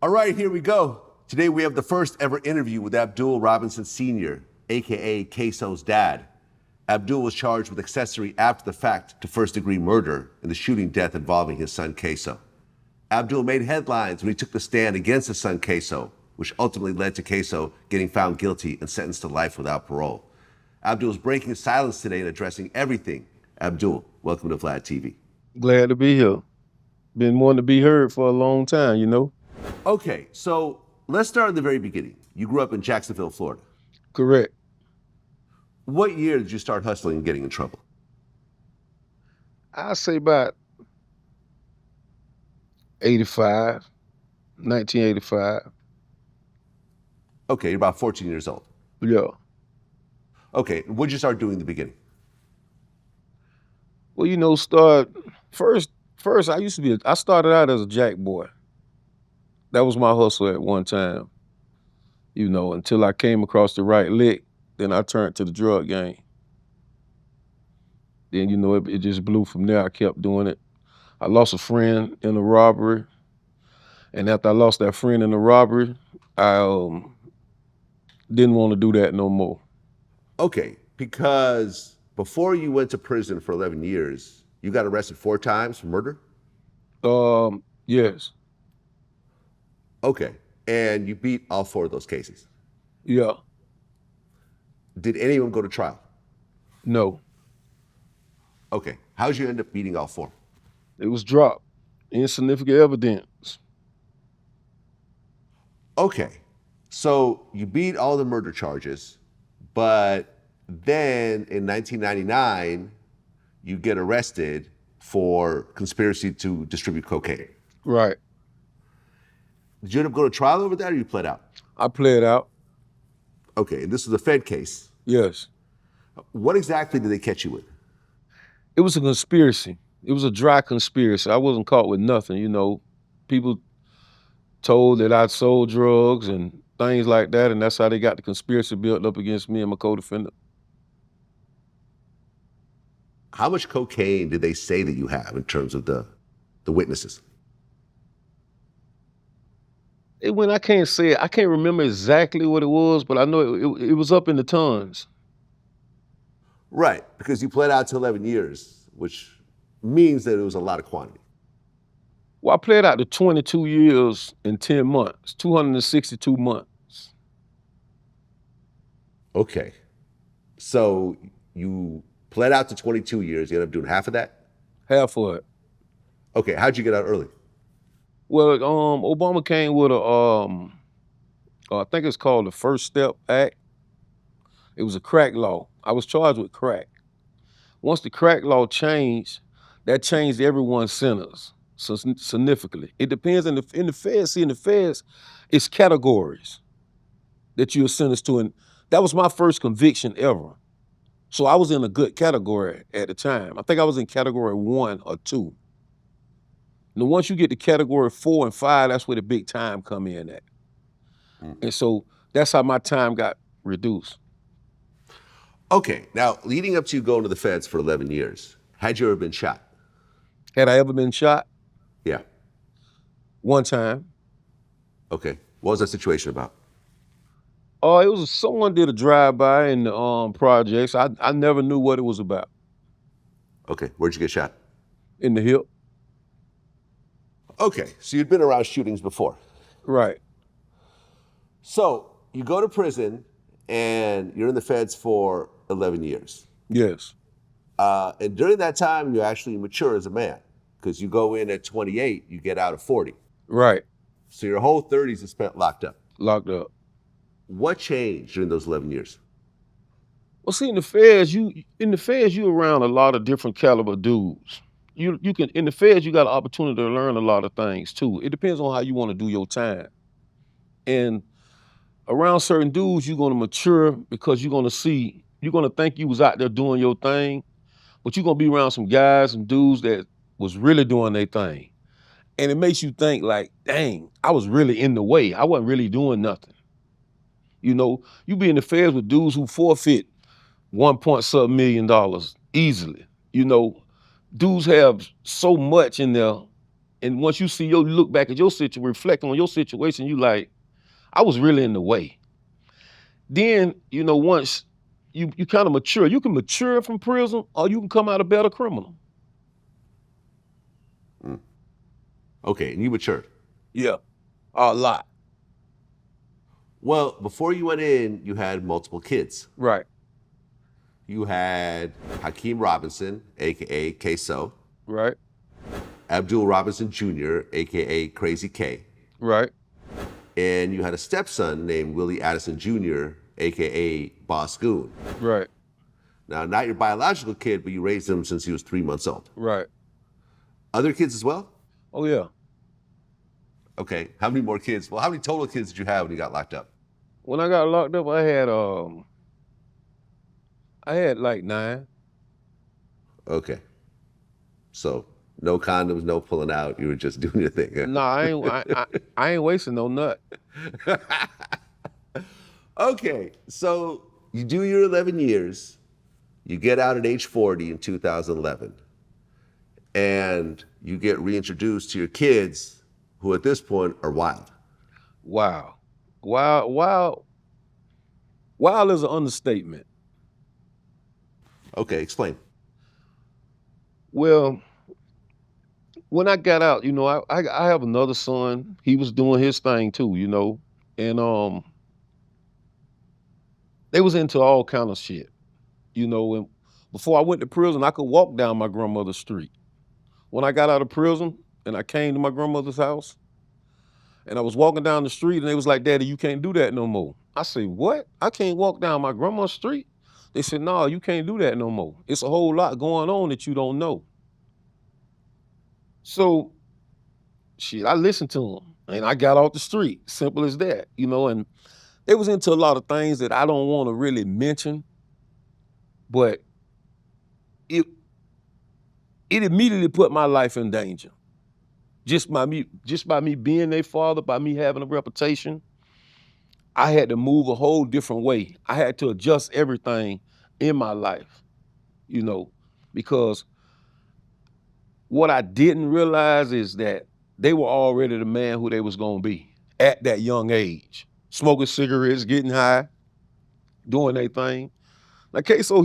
All right, here we go. Today we have the first ever interview with Abdul Robinson Sr., aka Queso's dad. Abdul was charged with accessory after the fact to first-degree murder in the shooting death involving his son Queso. Abdul made headlines when he took the stand against his son Queso, which ultimately led to Queso getting found guilty and sentenced to life without parole. Abdul is breaking silence today and addressing everything. Abdul, welcome to VladTV. Glad to be here. Been wanting to be heard for a long time, you know? Okay, so let's start at the very beginning. You grew up in Jacksonville, Florida. Correct. What year did you start hustling and getting in trouble? I say about 85, 1985. Okay, you're about 14 years old. Yeah. Okay, what'd you start doing in the beginning? Well, first I started out as a jack boy. That was my hustle at one time, until I came across the right lick, then I turned to the drug game. Then, it just blew from there. I kept doing it. I lost a friend in a robbery. And after I lost that friend in the robbery, I didn't want to do that no more. Okay, because before you went to prison for 11 years, you got arrested 4 times for murder? Yes. Okay, and you beat all 4 of those cases. Yeah. Did any of them go to trial? No. Okay, how'd you end up beating all 4? It was dropped. Insignificant evidence. Okay, so you beat all the murder charges, but then in 1999, you get arrested for conspiracy to distribute cocaine. Right. Did you end up going to trial over that or you pled out? I pled out. Okay, and this was a Fed case. Yes. What exactly did they catch you with? It was a conspiracy. It was a dry conspiracy. I wasn't caught with nothing, People told that I sold drugs and things like that, and that's how they got the conspiracy built up against me and my co-defendant. How much cocaine did they say that you have in terms of the witnesses? I can't say it. I can't remember exactly what it was, but I know it was up in the tons. Right, because you pled out to 11 years, which means that it was a lot of quantity. Well, I pled out to 22 years and 10 months, 262 months. Okay, so you pled out to 22 years, you ended up doing half of that? Half of it. Okay, how'd you get out early? Well, Obama came with I think it's called the First Step Act. It was a crack law. I was charged with crack. Once the crack law changed, that changed everyone's sentence significantly. It depends in the feds. See, in the feds, it's categories that you're sentenced to, and that was my first conviction ever. So I was in a good category at the time. I think I was in category 1 or 2. Now, once you get to category 4 and 5, that's where the big time come in at. And so that's how my time got reduced. Okay, now leading up to you going to the feds for 11 years, had you ever been shot? Had I ever been shot? Yeah. One time. Okay, what was that situation about? It was someone did a drive-by in the projects. I never knew what it was about. Okay, where'd you get shot? In the hip. Okay, so you'd been around shootings before. Right. So you go to prison and you're in the feds for 11 years. Yes. And during that time, you actually mature as a man because you go in at 28, you get out at 40. Right. So your whole 30s is spent locked up. Locked up. What changed during those 11 years? Well, see, in the feds, you around a lot of different caliber dudes. You can in the feds, you got an opportunity to learn a lot of things too. It depends on how you want to do your time. And around certain dudes, you're gonna mature because you're gonna think you was out there doing your thing, but you're gonna be around some guys and dudes that was really doing their thing. And it makes you think like, dang, I was really in the way. I wasn't really doing nothing. You be in the feds with dudes who forfeit $1.7 million easily. Dudes have so much in And once you see you look back at your situation, reflect on your situation, you like, I was really in the way. Then, you know, once you kind of mature, you can mature from prison or you can come out a better criminal. Okay, and you matured. Yeah, a lot. Well, before you went in, you had multiple kids. Right, You had Hakeem Robinson, aka Ksoo, right, Abdul Robinson Jr., aka Crazy K, right. and you had a stepson named Willie Addison Jr., aka Boss Goon. Right, Now, not your biological kid, but you raised him since he was 3 months old. right. Other kids as well? Oh yeah. Okay, how many more kids? Well, how many total kids did you have when you got locked up? When I got locked up, I had like 9. Okay, so no condoms, no pulling out. You were just doing your thing. Huh? No, I ain't wasting no nut. Okay, so you do your 11 years, you get out at age 40 in 2011, and you get reintroduced to your kids, who at this point are wild. Wow. Wild is an understatement. Okay, explain. Well, when I got out, you know, I have another son. He was doing his thing too, you know, and they was into all kind of shit, you know. And before I went to prison, I could walk down my grandmother's street. When I got out of prison and I came to my grandmother's house, and I was walking down the street, and they was like, "Daddy, you can't do that no more." I said, "What? I can't walk down my grandma's street?" They said, "No, you can't do that no more. It's a whole lot going on that you don't know." So, shit, I listened to them, and I got off the street. Simple as that, you know. And they was into a lot of things that I don't want to really mention, but it immediately put my life in danger. Just by me being their father, by me having a reputation, I had to move a whole different way. I had to adjust everything in my life, you know, because what I didn't realize is that they were already the man who they was gonna be at that young age. Smoking cigarettes, getting high, doing their thing. Now Queso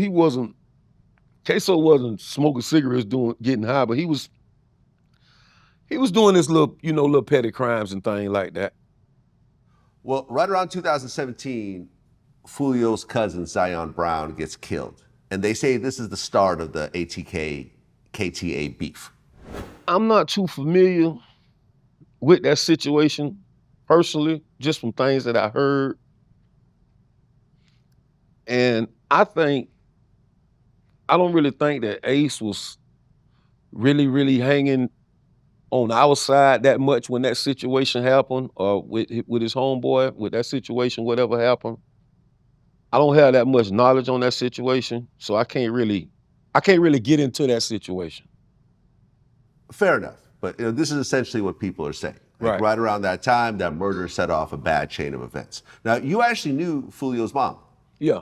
wasn't smoking cigarettes, getting high, but he was doing this little petty crimes and things like that. Well, right around 2017, Fulio's cousin Zion Brown gets killed, and they say this is the start of the ATK KTA beef. I'm not too familiar with that situation personally, just from things that I heard. And I don't really think that Ace was really, really hanging on our side that much when that situation happened, or with his homeboy, with that situation, whatever happened. I don't have that much knowledge on that situation, so I can't really get into that situation. Fair enough, but this is essentially what people are saying. Like, right around that time, that murder set off a bad chain of events. Now, you actually knew Fulio's mom. Yeah,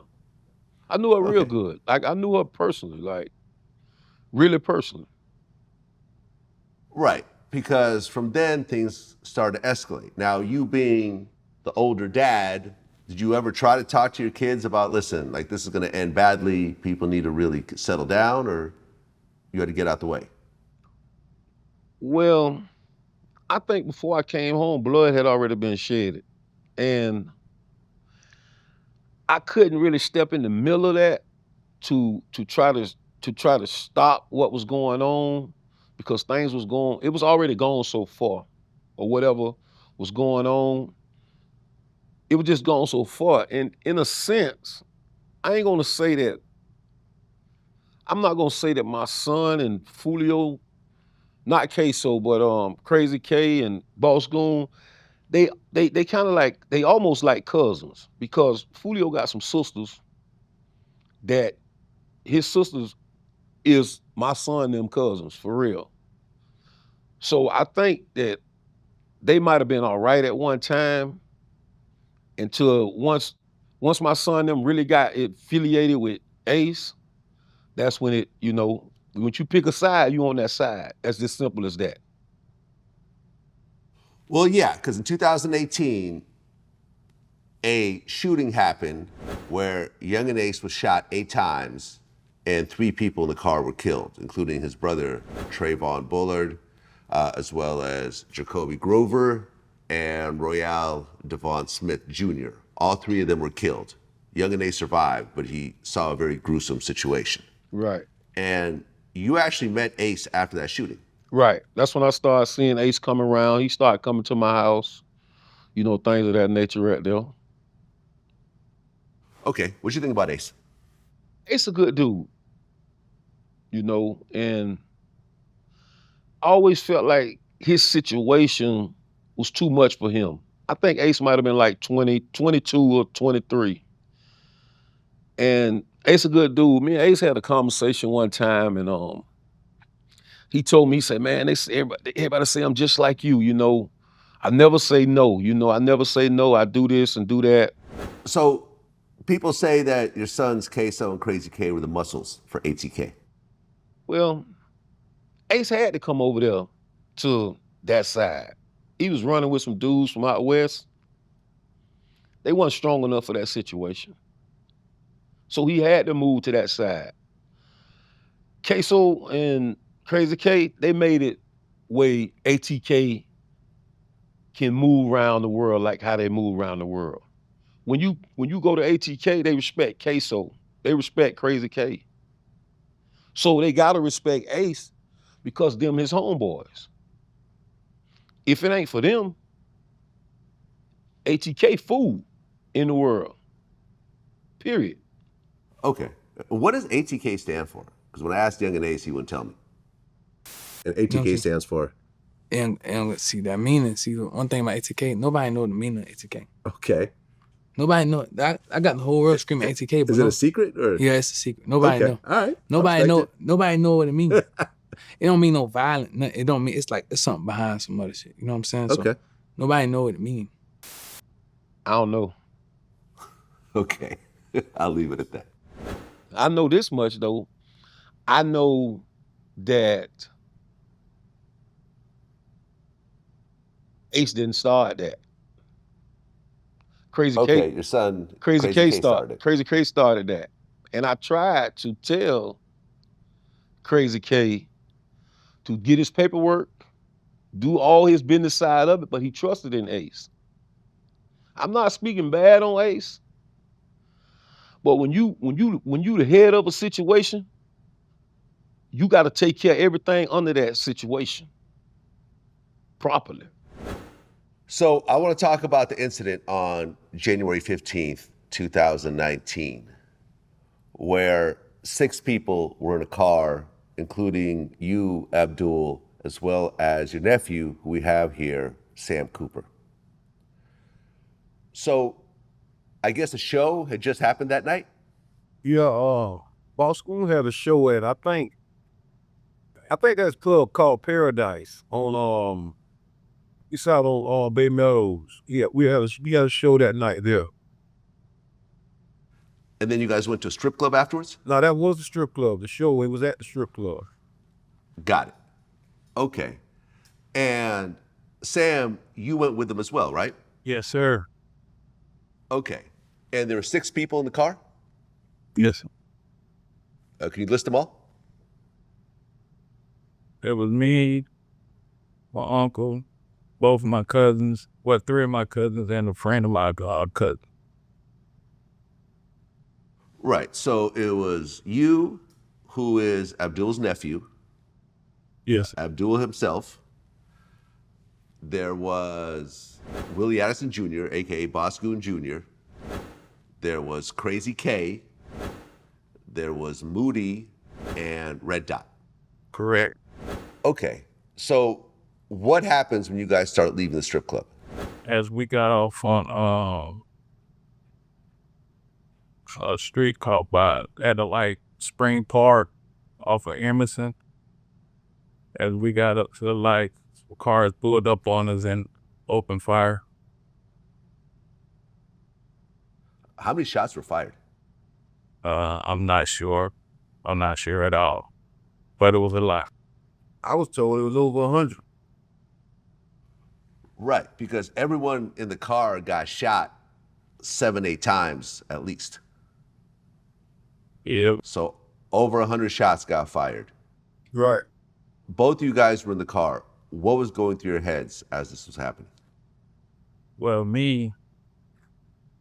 I knew her real good. Like, I knew her personally, like really personally. Right, because from then things started to escalate. Now, you being the older dad, did you ever try to talk to your kids about, listen, like this is going to end badly, people need to really settle down, or you had to get out the way? Well, I think before I came home, blood had already been shedded, and I couldn't really step in the middle of that to try to stop what was going on, because it was already gone so far, or whatever was going on. It was just gone so far, and in a sense, I'm not gonna say that my son and Fulio, not Queso, but Crazy K and Boss Goon, they kind of like, they almost like cousins, because Fulio got some sisters that his sisters is my son and them cousins, for real. So I think that they might have been all right at one time, until once my son and them really got affiliated with Ace. That's when once you pick a side, you on that side. That's just simple as that. Well, yeah, because in 2018, a shooting happened where Young and Ace was shot 8 times and 3 people in the car were killed, including his brother Trayvon Bullard, as well as Jacoby Grover and Royale Devon Smith Jr. All 3 of them were killed. Young and Ace survived, but he saw a very gruesome situation. Right. And you actually met Ace after that shooting. Right. That's when I started seeing Ace come around. He started coming to my house, you know, things of that nature right there. Okay, what you think about Ace? Ace a good dude, you know, and I always felt like his situation was too much for him. I think Ace might have been like 20, 22 or 23. And Ace a good dude. Me and Ace had a conversation one time, and he told me, he said, man, they say everybody say I'm just like you know. I never say no, you know, I never say no. I do this and do that. So people say that your sons Queso and Crazy K were the muscles for ATK. Well, Ace had to come over there to that side. He was running with some dudes from out west. They weren't strong enough for that situation. So he had to move to that side. Queso and Crazy K, they made it where ATK can move around the world like how they move around the world. When you go to ATK, they respect Queso. They respect Crazy K. So they gotta respect Ace because them his homeboys. If it ain't for them, ATK fool in the world. Period. Okay. What does ATK stand for? Because when I asked Young and Ace, he wouldn't tell me. And ATK stands for? And let's see that meaning. See, one thing about ATK, nobody know the meaning of ATK. Okay. Nobody know. I got the whole world screaming ATK. But Is it a secret? Or? Yeah, it's a secret. Nobody know. All right. Nobody know. Nobody know what it means. It don't mean no violent. It don't mean. It's like it's something behind some other shit. You know what I'm saying? Okay. So nobody know what it means. I don't know. Okay. I'll leave it at that. I know this much though. I know that Ace didn't start that. Crazy Okay, K. your son Crazy K started it. Crazy K started that. And I tried to tell Crazy K to get his paperwork, do all his business side of it, but he trusted in Ace. I'm not speaking bad on Ace, but when you the head of a situation, you got to take care of everything under that situation properly. So I want to talk about the incident on January 15th, 2019, where 6 people were in a car, including you, Abdul, as well as your nephew, who we have here, Sam Cooper. So I guess a show had just happened that night? Yeah, Boss School had a show at I think that's a club called Paradise on it's out on Bay Meadows. Yeah, we had a show that night there. And then you guys went to a strip club afterwards? No, that was the strip club. The show, it was at the strip club. Got it. Okay. And Sam, you went with them as well, right? Yes, sir. Okay. And there were 6 people in the car? Yes. Can you list them all? It was me, my uncle, both of my cousins, 3 of my cousins, and a friend of my cousin. Right. So it was you, who is Abdul's nephew. Yes. Abdul himself. There was Willie Addison Jr., aka Boss Goon Jr. There was Crazy K. There was Moody and Red Dot. Correct. Okay. So what happens when you guys start leaving the strip club? As we got off on a street called at like Spring Park off of Emerson. As we got up to the light, cars pulled up on us and opened fire. How many shots were fired? I'm not sure. I'm not sure at all. But it was a lot. I was told it was over 100. Right, because everyone in the car got shot 7, 8 times at least. Yeah. So over 100 shots got fired. Right. Both of you guys were in the car. What was going through your heads as this was happening? Well, me,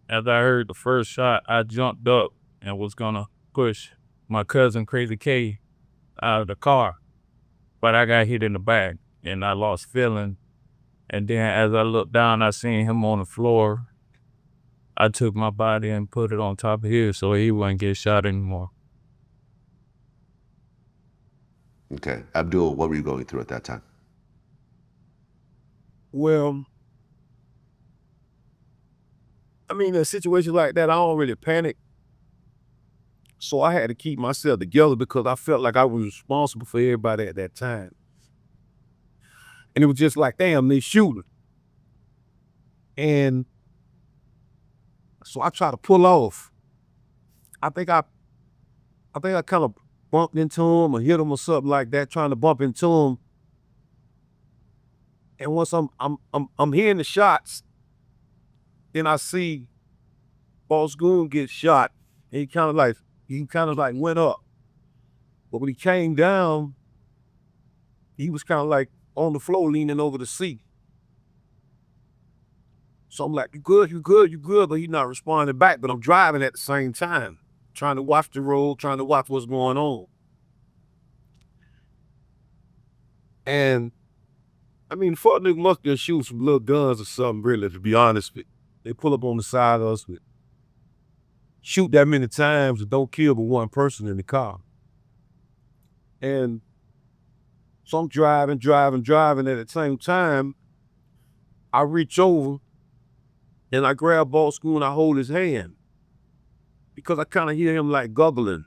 as I heard the first shot, I jumped up and was gonna push my cousin Crazy K out of the car, but I got hit in the back and I lost feeling. And then as I looked down, I seen him on the floor. I took my body and put it on top of his so he wouldn't get shot anymore. Okay. Abdul, what were you going through at that time? Well, I mean, in a situation like that, I don't really panic. So I had to keep myself together because I felt like I was responsible for everybody at that time. And it was just like, damn, they shooting. And so I tried to pull off. I think I kind of bumped into him or hit him or something like that, trying to bump into him. And once I'm hearing the shots, then I see Boss Goon get shot. And he kind of like went up. But when he came down, he was kind of like on the floor leaning over the seat. So I'm like, you good, you good, you good, but he's not responding back. But I'm driving at the same time, trying to watch the road, trying to watch what's going on. And I mean, fuck nigga must have shoot some little guns or something, really, to be honest with you. They pull up on the side of us with shoot that many times and don't kill but one person in the car. And so I'm driving. At the same time, I reach over and I grab Boss Goon and I hold his hand because I kind of hear him like guggling.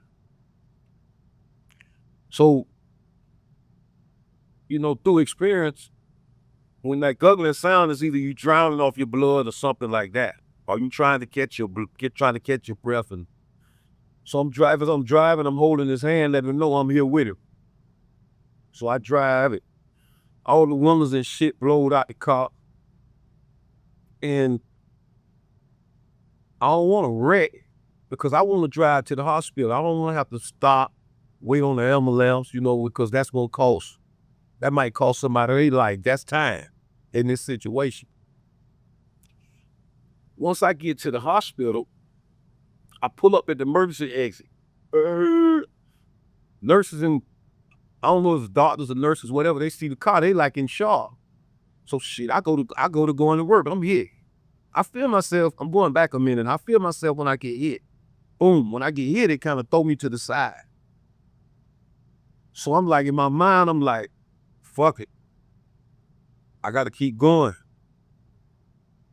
So, you know, through experience, when that guggling sound is either you drowning off your blood or something like that, or you trying to catch your breath. And so I'm driving, I'm holding his hand, letting him know I'm here with him. So I drive it. All the windows and shit blowed out the car. And I don't want to wreck because I want to drive to the hospital. I don't want to have to stop, wait on the ambulance, you know, because that's going to cost. That might cost somebody their life. That's time in this situation. Once I get to the hospital, I pull up at the emergency exit. Nurses and I don't know if it's doctors or nurses, whatever, they see the car, they like in shock. So shit, I go to going to work. I'm here. I feel myself, I'm going back a minute. I feel myself when I get hit. Boom, when I get hit, it kind of throw me to the side. So I'm like, in my mind, I'm like, fuck it. I got to keep going.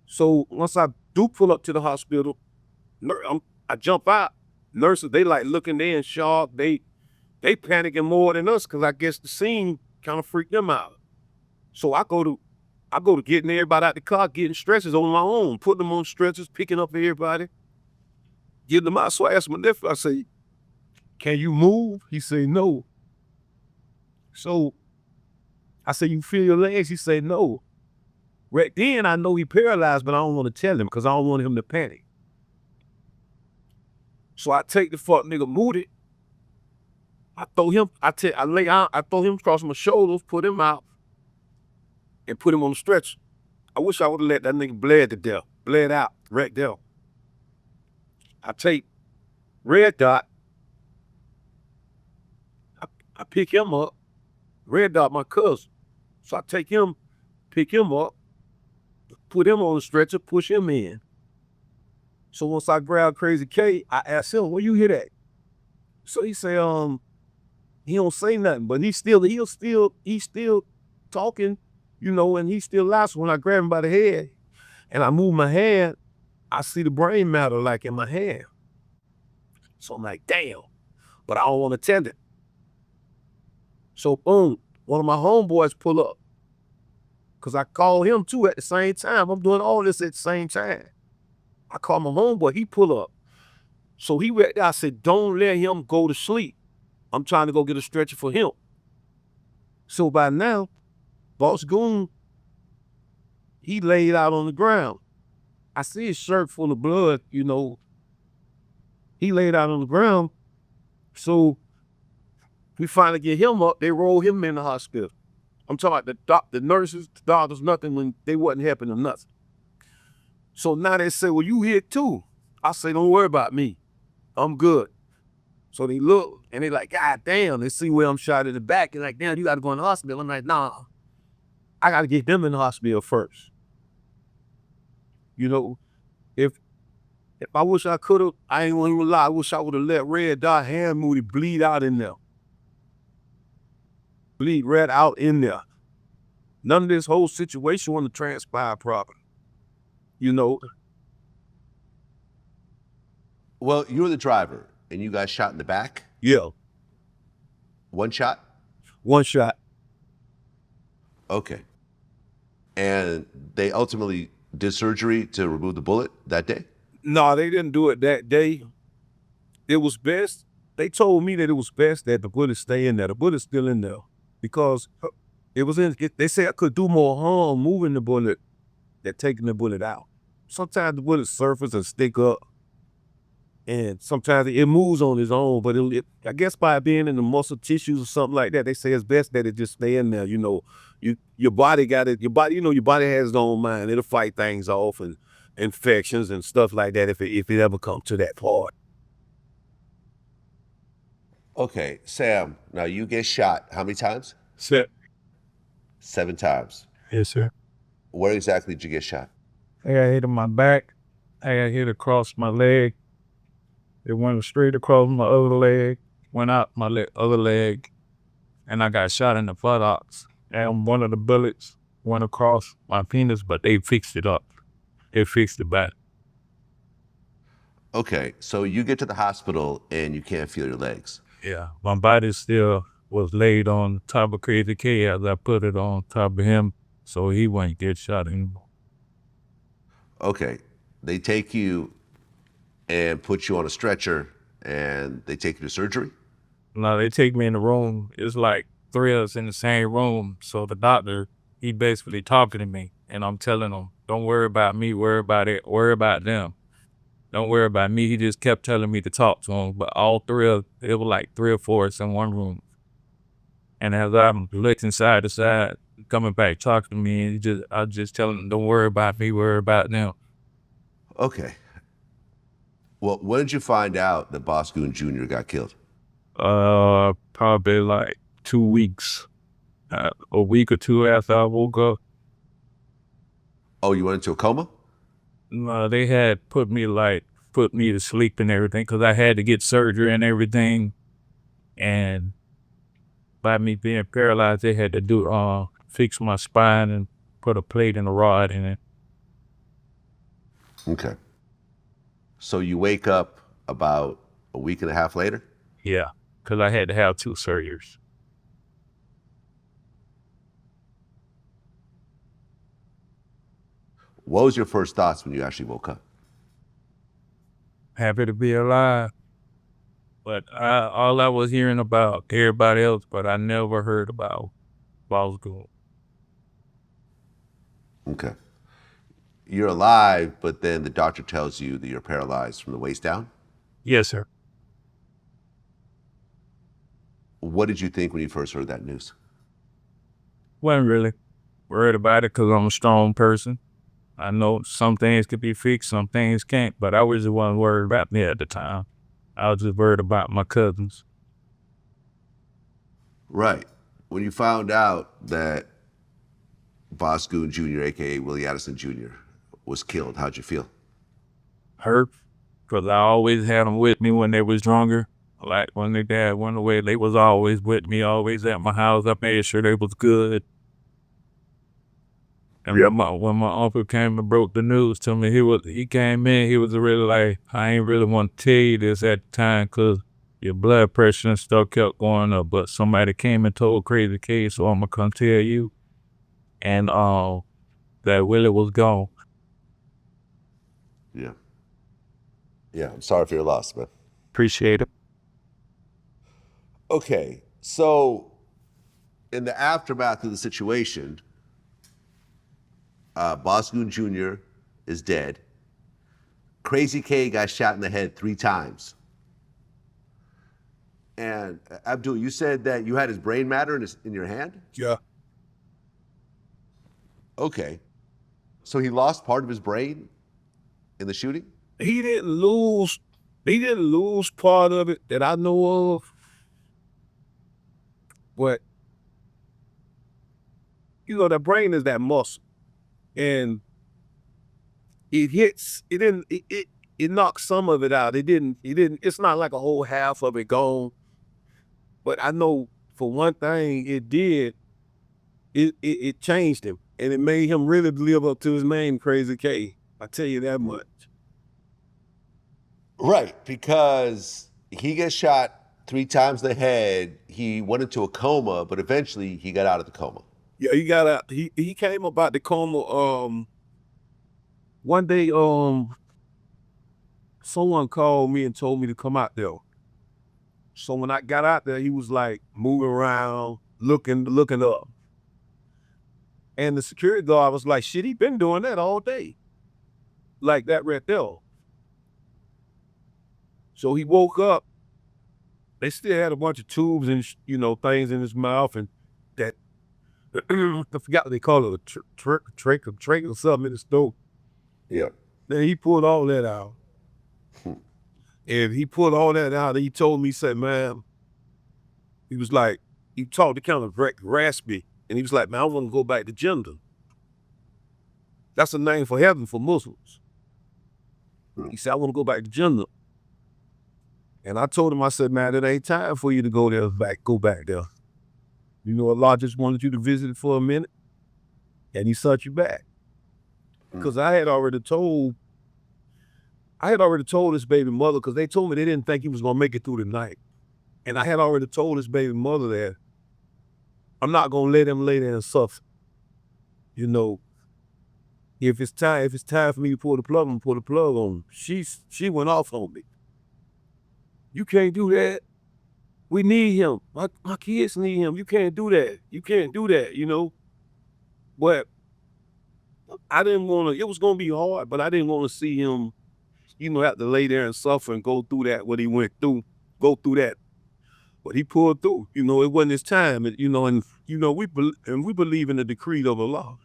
So once I do pull up to the hospital, I jump out. Nurses, they like looking, they in shock. They panicking more than us because I guess the scene kind of freaked them out. So I go to getting everybody out the car, getting stretchers on my own, putting them on stretchers, picking up everybody, getting them out. So I asked my nephew, I say, can you move? He say, no. So I say, you feel your legs? He say, no. Right then I know he paralyzed, but I don't want to tell him because I don't want him to panic. So I take the fuck nigga Moody. I throw him, I throw him across my shoulders, put him out, and put him on the stretcher. I wish I would have let that nigga bled out, right there. I take Red Dot, I pick him up, Red Dot my cousin. So I take him, pick him up, put him on the stretcher, push him in. So once I grab Crazy K, I ask him, where you hit at? So he say, he don't say nothing, but he's still talking, you know, and he still laughs. When I grab him by the head and I move my hand, I see the brain matter like in my hand. So I'm like, damn, but I don't want to tell it. So boom, one of my homeboys pull up because I call him too at the same time. I'm doing all this at the same time. I call my homeboy, he pull up. So he went there, I said, don't let him go to sleep. I'm trying to go get a stretcher for him. So by now, Boss Goon, he laid out on the ground. I see his shirt full of blood, you know. He laid out on the ground. So we finally get him up. They roll him in the hospital. I'm talking about the nurses, the doctors, nothing when they wasn't helping him nothing. So now they say, well, you hit too. I say, don't worry about me. I'm good. So they look and they like, God damn, they see where I'm shot in the back. They're like, damn, you gotta go in the hospital. I'm like, nah, I gotta get them in the hospital first. You know, if I wish I could have, I ain't gonna lie, I wish I would have let Red Dot Hand Moody bleed out in there. Bleed red out in there. None of this whole situation want to transpire properly. You know? Well, you were the driver, and you got shot in the back. Yeah. One shot. One shot. Okay. And they ultimately did surgery to remove the bullet that day? No, they didn't do it that day. It was best. They told me that it was best that the bullet stay in there. The bullet's still in there because it was in. They said I could do more harm moving the bullet than taking the bullet out. Sometimes the bullet surface and stick up, and sometimes it moves on its own. But I guess by being in the muscle tissues or something like that, they say it's best that it just stay in there. You know, your body got it. Your body, you know, your body has its own mind. It'll fight things off and infections and stuff like that if it ever comes to that part. Okay, Sam, now you get shot how many times? 7 times. Yes, sir. Where exactly did you get shot? I got hit in my back. I got hit across my leg. It went straight across my other leg, went out my other leg, and I got shot in the buttocks. And one of the bullets went across my penis, but they fixed it up. They fixed it back. Okay, so you get to the hospital and you can't feel your legs. Yeah, my body still was laid on top of Crazy K as I put it on top of him, so he wouldn't get shot anymore. Okay, they take you and put you on a stretcher and they take you to surgery? No, they take me in the room. It's like 3 of us in the same room. So the doctor, he basically talking to me, and I'm telling him, don't worry about me, worry about it, worry about them. Don't worry about me. He just kept telling me to talk to him. But it was like 3 or 4 of us in one room. And as I'm looking side to side, coming back, talking to me, and I was just telling him, don't worry about me, worry about them. Okay. Well, when did you find out that Boscoon Jr. got killed? Probably like 2 weeks, a week or 2 after I woke up. Oh, you went into a coma? They had put me to sleep and everything because I had to get surgery and everything. And by me being paralyzed, they had to fix my spine and put a plate and a rod in it. Okay. So you wake up about a week and a half later? Yeah, because I had to have 2 surgeries. What was your first thoughts when you actually woke up? Happy to be alive. But all I was hearing about everybody else, but I never heard about Boscoon. Okay. You're alive, but then the doctor tells you that you're paralyzed from the waist down? Yes, sir. What did you think when you first heard that news? Wasn't really worried about it because I'm a strong person. I know some things could be fixed, some things can't, but I really wasn't worried about me at the time. I was just worried about my cousins. Right. When you found out that Boscoon Jr., a.k.a. Willie Addison Jr., was killed, how'd you feel? Hurt, because I always had them with me when they was younger. Like when their dad went away, they was always with me, always at my house. I made sure they was good. And when my uncle came and broke the news to me, he came in, he was really like, I ain't really want to tell you this at the time because your blood pressure and stuff kept going up. But somebody came and told Crazy K, so I'm going to come tell you. And that Willie was gone. Yeah. Yeah, I'm sorry for your loss, man. Appreciate it. Okay, so in the aftermath of the situation, Boss Goon Jr. is dead. Crazy K got shot in the head 3 times. And Abdul, you said that you had his brain matter in your hand? Yeah. Okay. So he lost part of his brain in the shooting? He didn't lose part of it that I know of. But you know, the brain is that muscle. And it knocked some of it out. It's not like a whole half of it gone. But I know for one thing it changed him. And it made him really live up to his name, Crazy K. I tell you that much. Right, because he gets shot 3 times in the head. He went into a coma, but eventually he got out of the coma. Yeah, he got out. He came up out the coma. One day, someone called me and told me to come out there. So when I got out there, he was like moving around, looking up. And the security guard was like, shit, he been doing that all day. Like that right there. So he woke up. They still had a bunch of tubes and, things in his mouth and that, I forgot what they call it, a trach or something in his throat. Yeah. Then he pulled all that out. And he pulled all that out and he told me, he said, man, he was like, he talked kind of raspy. And he was like, man, I want to go back to gender. That's a name for heaven for Muslims. He said, I want to go back to gender. And I told him, I said, man, it ain't time for you to go back there. Allah just wanted you to visit it for a minute. And he sent you back. Because I had already told his baby mother, because they told me they didn't think he was going to make it through the night. And I had already told his baby mother that I'm not going to let him lay there and suffer. If it's time for me to pull the plug, I'm going to pull the plug on him. She went off on me. You can't do that. We need him. My kids need him. You can't do that. You can't do that, But I didn't want to, it was going to be hard, but I didn't want to see him, have to lay there and suffer and go through that, what he went through, go through that. But he pulled through, it wasn't his time, and, we believe in the decree of Allah.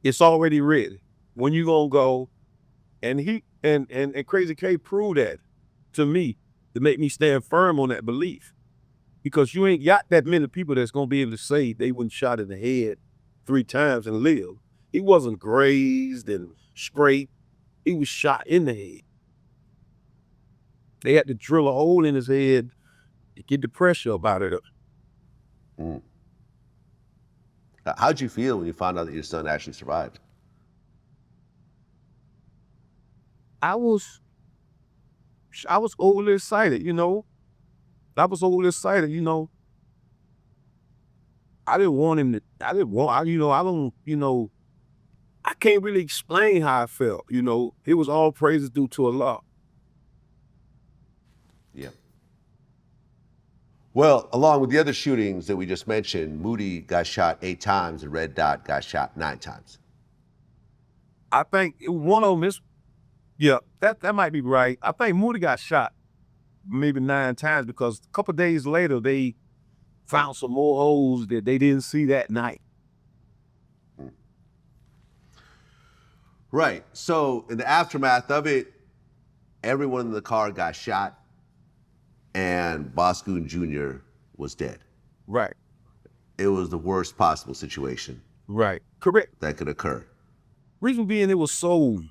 It's already written. When you gonna go, and Crazy K proved that to me, to make me stand firm on that belief. Because you ain't got that many people that's gonna be able to say they wasn't shot in the head 3 times and live. He wasn't grazed and scraped. He was shot in the head. They had to drill a hole in his head to get the pressure up out of it. How'd you feel when you found out that your son actually survived? I was overly excited, I was overly excited, I didn't want him to, I can't really explain how I felt, It was all praises due to Allah. Yeah. Well, along with the other shootings that we just mentioned, Moody got shot 8 times and Red Dot got shot 9 times. I think one of them is, that might be right. I think Moody got shot maybe 9 times because a couple of days later, they found some more holes that they didn't see that night. Right. So in the aftermath of it, everyone in the car got shot and Boss Goon Jr. was dead. Right. It was the worst possible situation. Right. Correct. That could occur. Reason being, it was so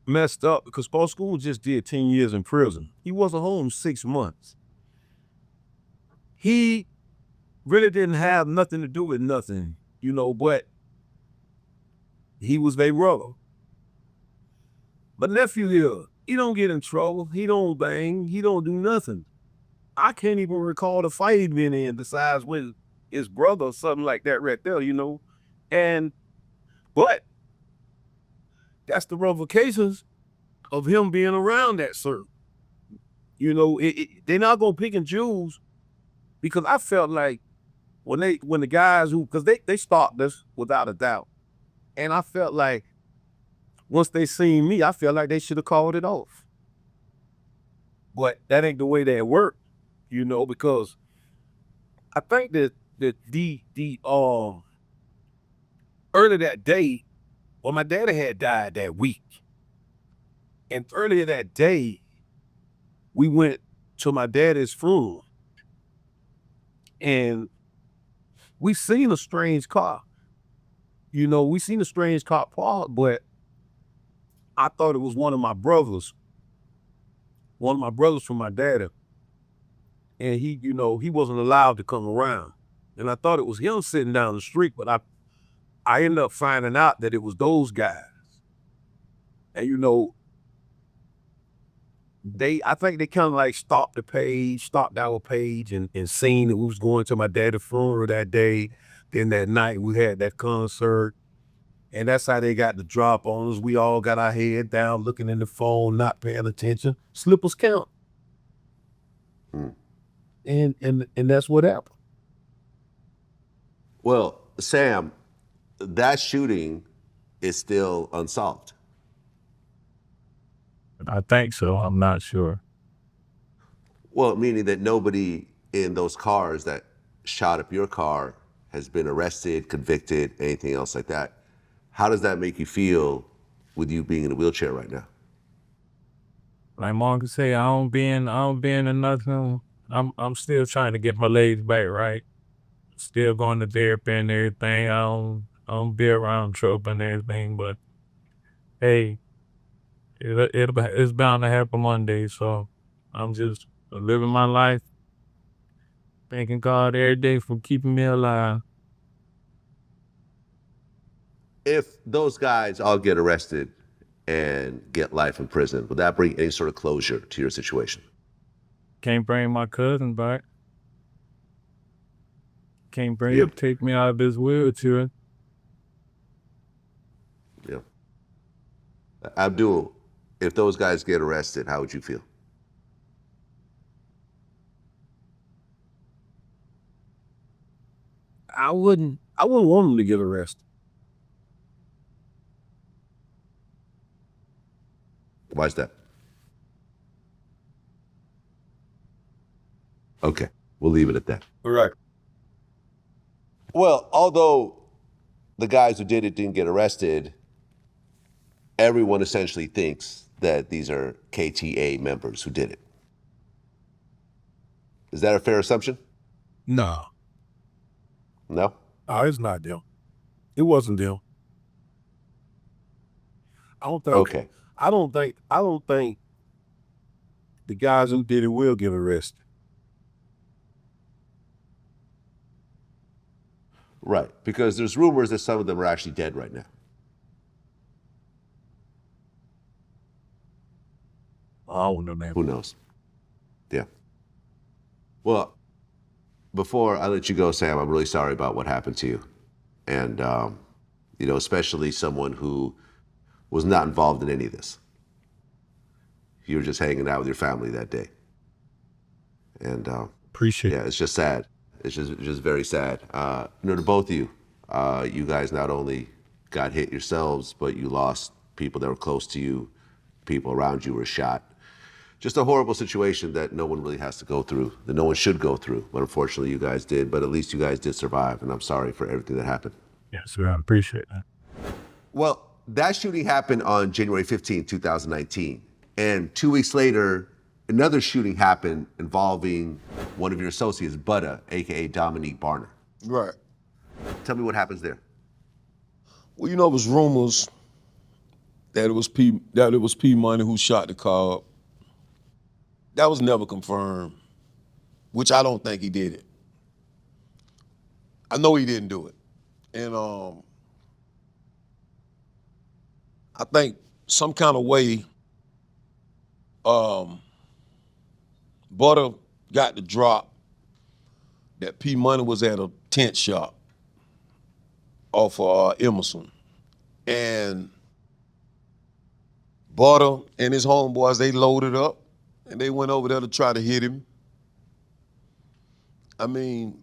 messed up because Boss Goon just did 10 years in prison. He wasn't home 6 months. He really didn't have nothing to do with nothing, but he was their brother. But nephew here, he don't get in trouble. He don't bang. He don't do nothing. I can't even recall the fight he'd been in besides with his brother or something like that right there, But that's the ramifications of him being around that circle. They're not going to pick and choose because I felt like when the guys who, because they stopped us without a doubt. And I felt like once they seen me, I felt like they should have called it off. But that ain't the way that it worked, you know, because I think that early that day, well, my daddy had died that week. And earlier that day, we went to my daddy's funeral. And we seen a strange car. You know, we seen a strange car parked, but I thought it was one of my brothers from my daddy. And he, you know, he wasn't allowed to come around. And I thought it was him sitting down the street, but I ended up finding out that it was those guys. And, you know, I think they kind of like stopped our page and seen that we was going to my daddy's funeral that day. Then that night we had that concert. And that's how they got the drop on us. We all got our head down, looking in the phone, not paying attention. Slippers count. And that's what happened. Well, Sam, that shooting is still unsolved. I think so. I'm not sure. Well, meaning that nobody in those cars that shot up your car has been arrested, convicted, anything else like that. How does that make you feel with you being in a wheelchair right now? Like Mom could say, I don't be in nothing. I'm still trying to get my legs back right. Still going to therapy and everything. I don't be around trouble and everything, but hey, it's bound to happen one day. So I'm just living my life, thanking God every day for keeping me alive. If those guys all get arrested and get life in prison, would that bring any sort of closure to your situation? Can't bring my cousin back. Can't bring Yeah. him, take me out of this wheelchair. Yeah. Abdul, if those guys get arrested, how would you feel? I wouldn't want them to get arrested. Why is that? Okay, we'll leave it at that. Right. Well, although the guys who did it didn't get arrested, everyone essentially thinks that these are KTA members who did it. Is that a fair assumption? No. No? No, it's not them. It wasn't them. I don't think. Okay. I don't think the guys who did it will get arrested. Right, because there's rumors that some of them are actually dead right now. I don't know that. Who knows? Yeah. Well, before I let you go, Sam, I'm really sorry about what happened to you. And, you know, especially someone who was not involved in any of this. You were just hanging out with your family that day. And, Appreciate yeah, it's just sad. It's just very sad. You know, to both of you, you guys not only got hit yourselves, but you lost people that were close to you, people around you were shot. Just a horrible situation that no one really has to go through, that no one should go through. But unfortunately, you guys did. But at least you guys did survive, and I'm sorry for everything that happened. Yes, sir. I appreciate that. Well, that shooting happened on January 15, 2019. And 2 weeks later, another shooting happened involving one of your associates, Butta, aka Dominique Barner. Right. Tell me what happens there. Well, you know, it was rumors that it was P Money who shot the car up. That was never confirmed, which I don't think he did it. I know he didn't do it. And I think some kind of way Butter got the drop that P Money was at a tent shop off of Emerson. And Butter and his homeboys, they loaded up and they went over there to try to hit him. I mean,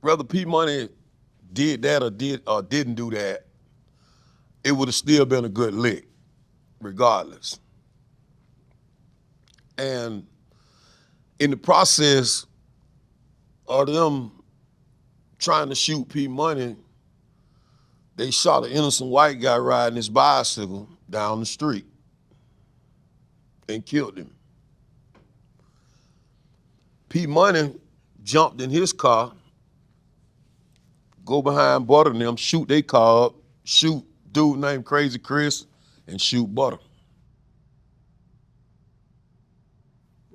whether P Money did that or didn't do that, it would have still been a good lick, regardless. And in the process of them trying to shoot P Money, they shot an innocent white guy riding his bicycle down the street and killed him. P Money jumped in his car, go behind Butter and them, shoot their car up, shoot dude named Crazy Chris, and shoot Butter.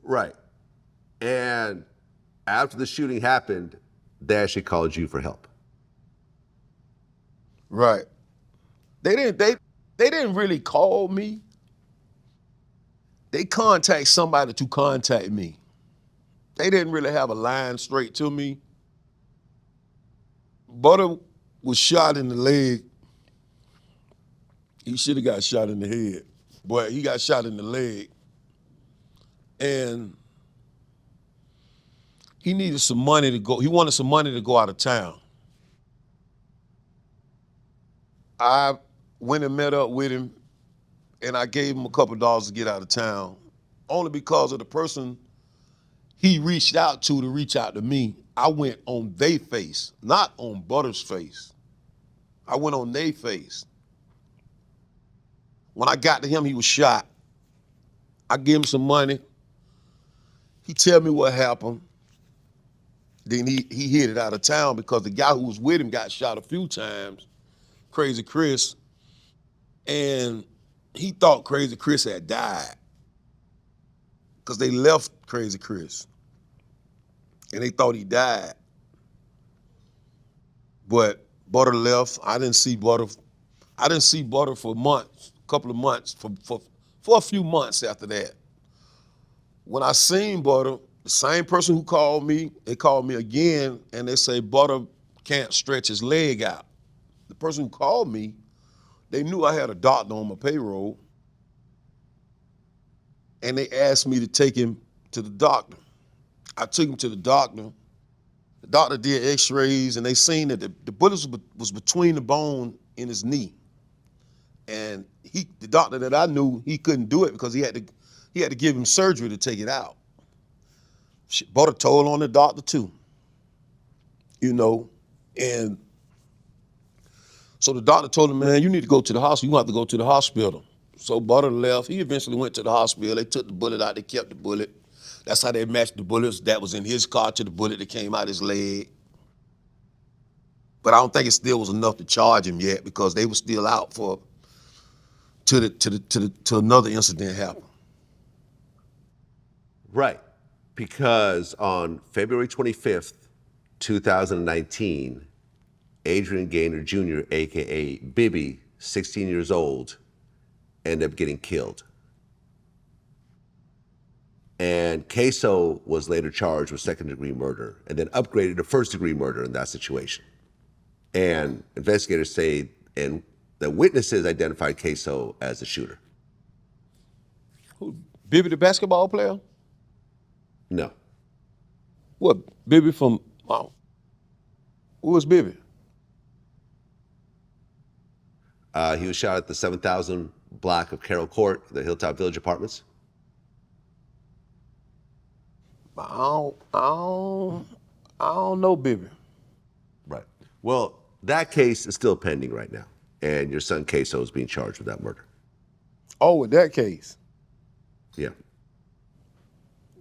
Right. And after the shooting happened, they actually called you for help. Right. They didn't really call me. They contact somebody to contact me. They didn't really have a line straight to me. Butter was shot in the leg. He should have got shot in the head, but he got shot in the leg. And he needed some money to go. He wanted some money to go out of town. I went and met up with him, and I gave him a couple of dollars to get out of town, only because of the person he reached out to reach out to me. I went on their face, not on Butter's face. I went on their face. When I got to him, he was shot. I gave him some money. He tell me what happened. Then he headed out of town because the guy who was with him got shot a few times, Crazy Chris, and he thought Crazy Chris had died because they left Crazy Chris and they thought he died. But Butter left. I didn't see Butter for months, a couple of months, for a few months after that. When I seen Butter, the same person who called me, they called me again and they say Butter can't stretch his leg out. The person who called me, they knew I had a doctor on my payroll, and they asked me to take him to the doctor. I took him to the doctor. The doctor did x-rays and they seen that the bullet was between the bone in his knee. And the doctor that I knew, he couldn't do it because he had to give him surgery to take it out. Butter told on the doctor too, and so the doctor told him, man, you need to go to the hospital. You have to go to the hospital. So Butter left. He eventually went to the hospital. They took the bullet out. They kept the bullet. That's how they matched the bullets that was in his car to the bullet that came out his leg. But I don't think it still was enough to charge him yet because they were still out till another incident happened. Right. Because on February 25th, 2019, Adrian Gaynor Jr., AKA Bibby, 16 years old, ended up getting killed. And Queso was later charged with second-degree murder and then upgraded to first-degree murder in that situation. And investigators say, and the witnesses identified Queso as the shooter. Who, Bibby the basketball player? No. What, Bibby from, wow. Who was Bibby? He was shot at the 7,000 block of Carroll Court, the Hilltop Village Apartments. I don't know Bibby. Right. Well, that case is still pending right now, and your son Queso is being charged with that murder. Oh, with that case? Yeah.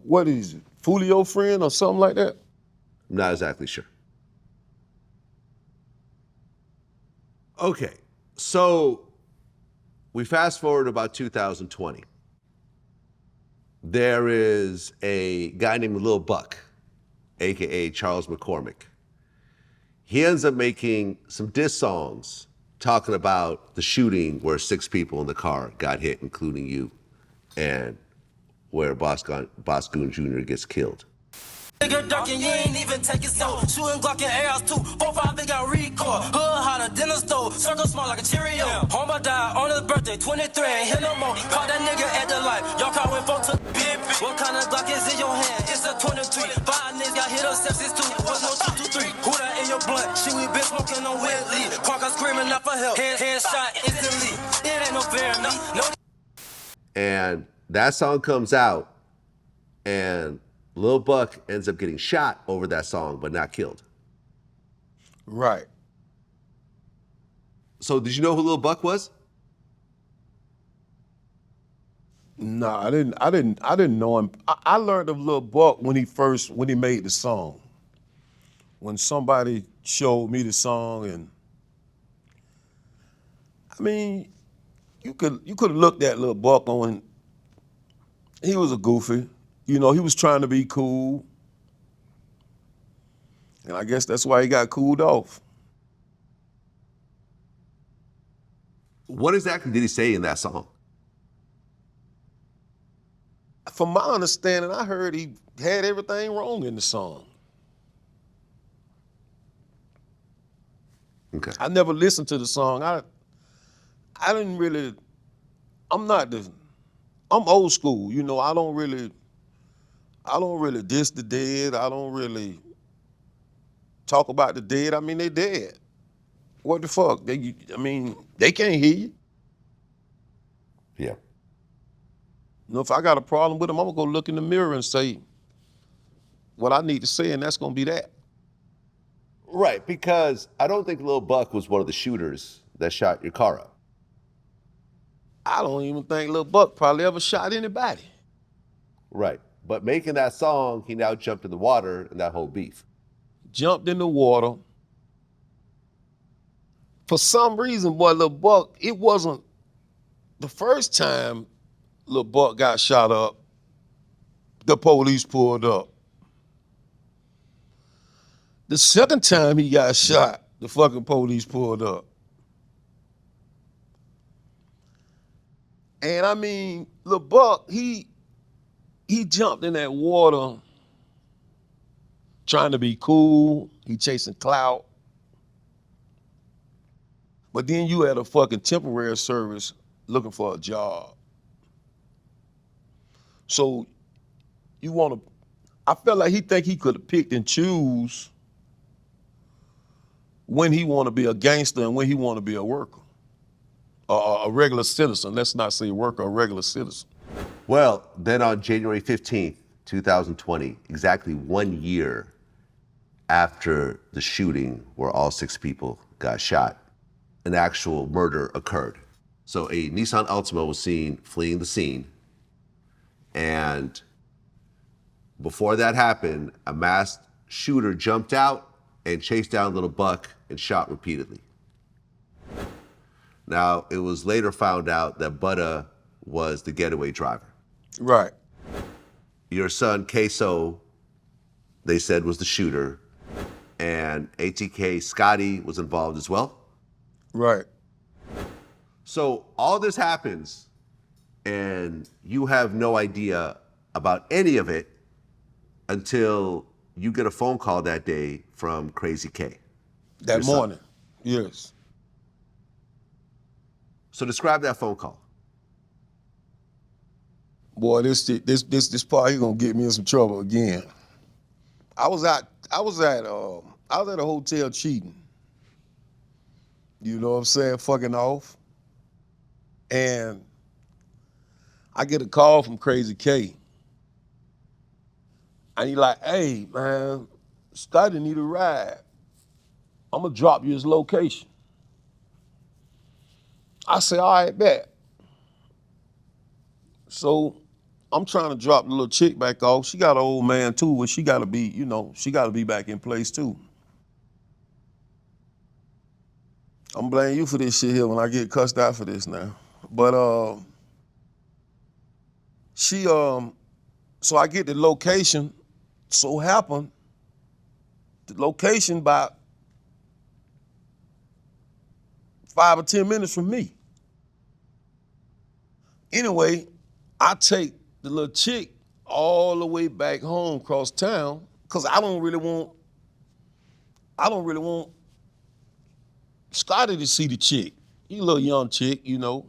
What is it, Fulio friend or something like that? I'm not exactly sure. Okay, so we fast forward about 2020. There is a guy named Lil Buck, AKA Charles McCormick. He ends up making some diss songs talking about the shooting where 6 people in the car got hit, including you, and where Boss Goon Jr. gets killed. Nigga dark and you ain't even take it so. Shooting Glock in airs too. 4-5 they got record. Hood hot a dinner stove. Circle small like a Cheerio. Homeboy died on his birthday, 23. Ain't hit no more. Caught that nigga at the light. Y'all call went folk to big. What kind of Glock is in your hand? It's a 23. 5 niggas got hit up, 6-2. What's no 2-2-3? Who that on Whitley. Quokka screaming up a hill. Headshot instantly. It ain't no fair, no. And that song comes out, and Lil Buck ends up getting shot over that song, but not killed. Right. So did you know who Lil Buck was? No, I didn't know him. I learned of Lil Buck when he made the song. When somebody showed me the song, and I mean, you could have looked at Lil Buck on. He was a goofy, you know. He was trying to be cool, and I guess that's why he got cooled off. What exactly did he say in that song? From my understanding, I heard he had everything wrong in the song. Okay. I never listened to the song. I didn't really. I'm old school, you know. I don't really diss the dead. I don't really talk about the dead. I mean, they dead. What the fuck? They can't hear you. Yeah. You know, if I got a problem with them, I'm gonna go look in the mirror and say what I need to say, and that's gonna be that. Right, because I don't think Lil Buck was one of the shooters that shot your car up. I don't even think Lil Buck probably ever shot anybody. Right. But making that song, he now jumped in the water in that whole beef. Jumped in the water. For some reason, boy, Lil Buck, it wasn't the first time Lil Buck got shot up, the police pulled up. The second time he got shot, the fucking police pulled up. And I mean, Lil Buck, he jumped in that water trying to be cool. He chasing clout. But then you had a fucking temporary service looking for a job. So I felt like he think he could have picked and choose when he want to be a gangster and when he want to be a worker. A regular citizen. Let's not say worker, a regular citizen. Well, then on January 15th, 2020, exactly 1 year after the shooting where all 6 people got shot, an actual murder occurred. So a Nissan Altima was seen fleeing the scene. And before that happened, a masked shooter jumped out and chased down Lil Buck and shot repeatedly. Now, it was later found out that Butta was the getaway driver. Right. Your son, Queso, they said was the shooter, and ATK Scotty was involved as well. Right. So all this happens, and you have no idea about any of it until you get a phone call that day from Crazy K. That morning. Yes. So describe that phone call. Boy, this part here gonna get me in some trouble again. I was at a hotel cheating. You know what I'm saying? Fucking off. And I get a call from Crazy K. And he like, hey, man, Scotty need a ride. I'm gonna drop you his location. I say, all right, bet. So I'm trying to drop the little chick back off. She got an old man too, but she gotta be, you know, she gotta be back in place too. I'm blaming you for this shit here when I get cussed out for this now. But so I get the location, so happened, the location about 5 or 10 minutes from me. Anyway, I take the little chick all the way back home across town, cause I don't really want Scotty to see the chick. He's a little young chick, you know.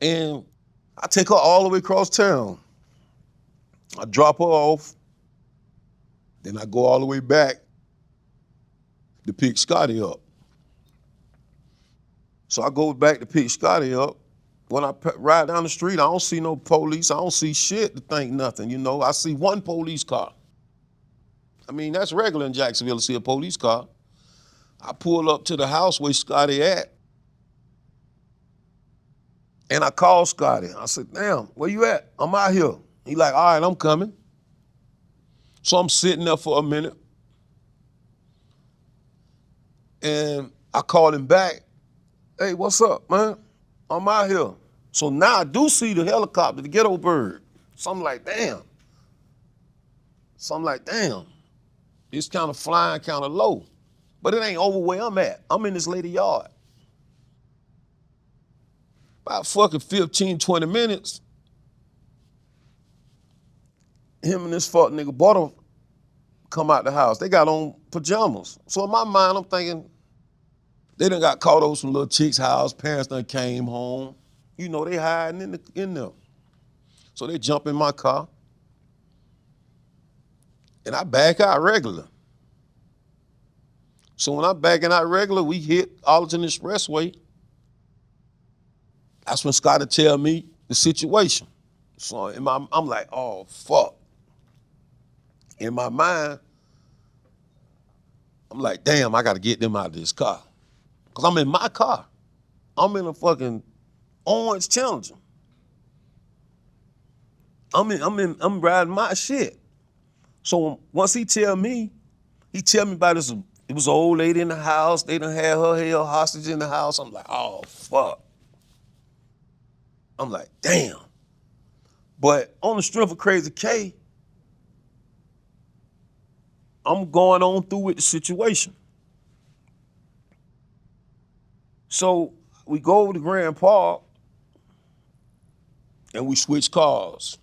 And I take her all the way across town. I drop her off, then I go all the way back to pick Scotty up. So I go back to pick Scotty up. When I ride down the street, I don't see no police. I don't see shit to think nothing, you know. I see one police car. I mean, that's regular in Jacksonville to see a police car. I pull up to the house where Scotty at, and I call Scotty. I said, damn, where you at? I'm out here. He like, all right, I'm coming. So I'm sitting there for a minute, and I call him back. Hey, what's up, man? I'm out here. So now I do see the helicopter, the ghetto bird. So I'm like, damn. It's kind of flying kind of low, but it ain't over where I'm at. I'm in this lady yard. About fucking 15, 20 minutes, him and this fuck nigga Butter come out the house. They got on pajamas. So in my mind, I'm thinking, they done got caught over some little chick's house. Parents done came home. You know, they hiding in there. So they jump in my car, and I back out regular. So when I'm backing out regular, we hit Arlington Expressway. That's when Scotty tell me the situation. So I'm like, oh, fuck. In my mind, I'm like, damn, I gotta get them out of this car. Cause I'm in my car. I'm in a fucking orange Challenger. I'm riding my shit. So once he tell me about this, it was an old lady in the house. They done had her held hostage in the house. I'm like, oh, fuck. I'm like, damn. But on the strength of Crazy K, I'm going on through with the situation. So we go over to Grand Park and we switch cars.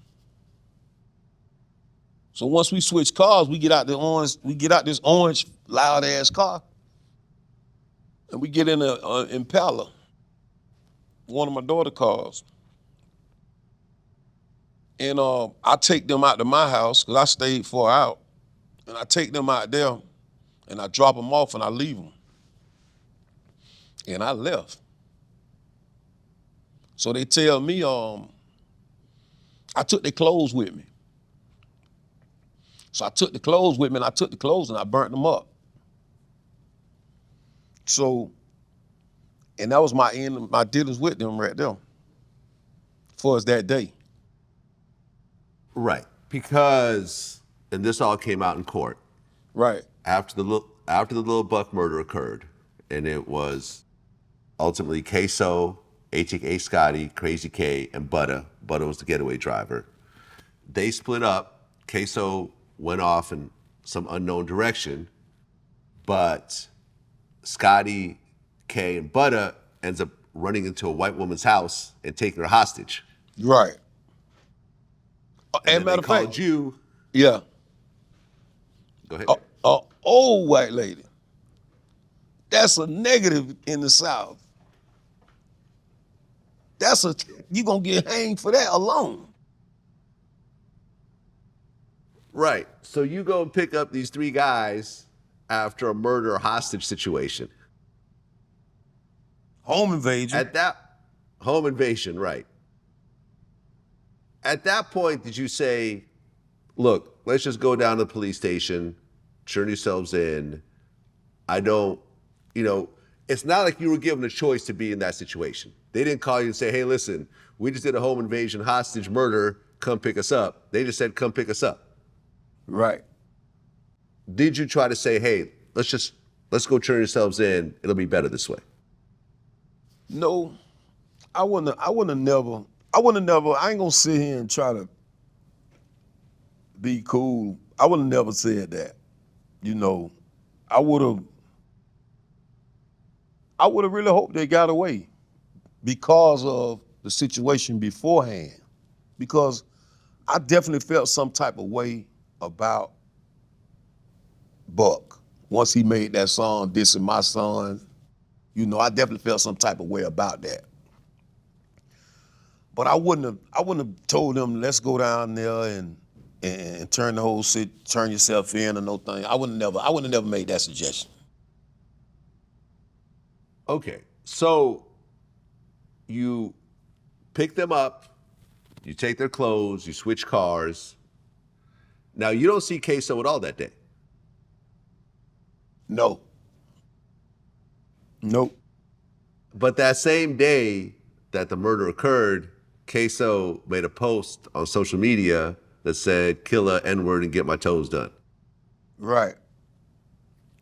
So once we switch cars, we get out this orange loud ass car, and we get in a Impala, one of my daughter's cars. And I take them out to my house because I stayed far out, and I take them out there, and I drop them off and I leave them. And I left. So they tell me I took their clothes with me. So I took the clothes with me, and I took the clothes and I burnt them up. So, and that was my end of my dealings with them right there, for us that day. Right. Because, and this all came out in court. Right. After the Little Buck murder occurred, and it was ultimately Queso, aka Scotty, Crazy K, and Butter. Butter was the getaway driver. They split up. Queso went off in some unknown direction, but Scotty, K, and Butter ends up running into a white woman's house and taking her hostage. Right. And matter they of fact, called you. yeah, Go ahead. old white lady. That's a negative in the South. You gonna get hanged for that alone. Right. So you go and pick up these three guys after a murder or hostage situation. Home invasion. Home invasion, right. At that point, did you say, look, let's just go down to the police station, turn yourselves in. It's not like you were given a choice to be in that situation. They didn't call you and say, hey, listen, we just did a home invasion, hostage murder, come pick us up. They just said, come pick us up. Right. Did you try to say, hey, let's go turn yourselves in, it'll be better this way? No, I wouldn't have never, I ain't gonna sit here and try to be cool. I would have never said that. You know, I would have really hoped they got away because of the situation beforehand. Because I definitely felt some type of way about Buck once he made that song, Dissing My Son. You know, I definitely felt some type of way about that. But I wouldn't have told them, let's go down there and turn the whole turn yourself in or no thing. I wouldn't have never made that suggestion. Okay, so you pick them up, you take their clothes, you switch cars. Now, you don't see Queso at all that day. No. Nope. But that same day that the murder occurred, Queso made a post on social media that said, kill a N-word and get my toes done, Right.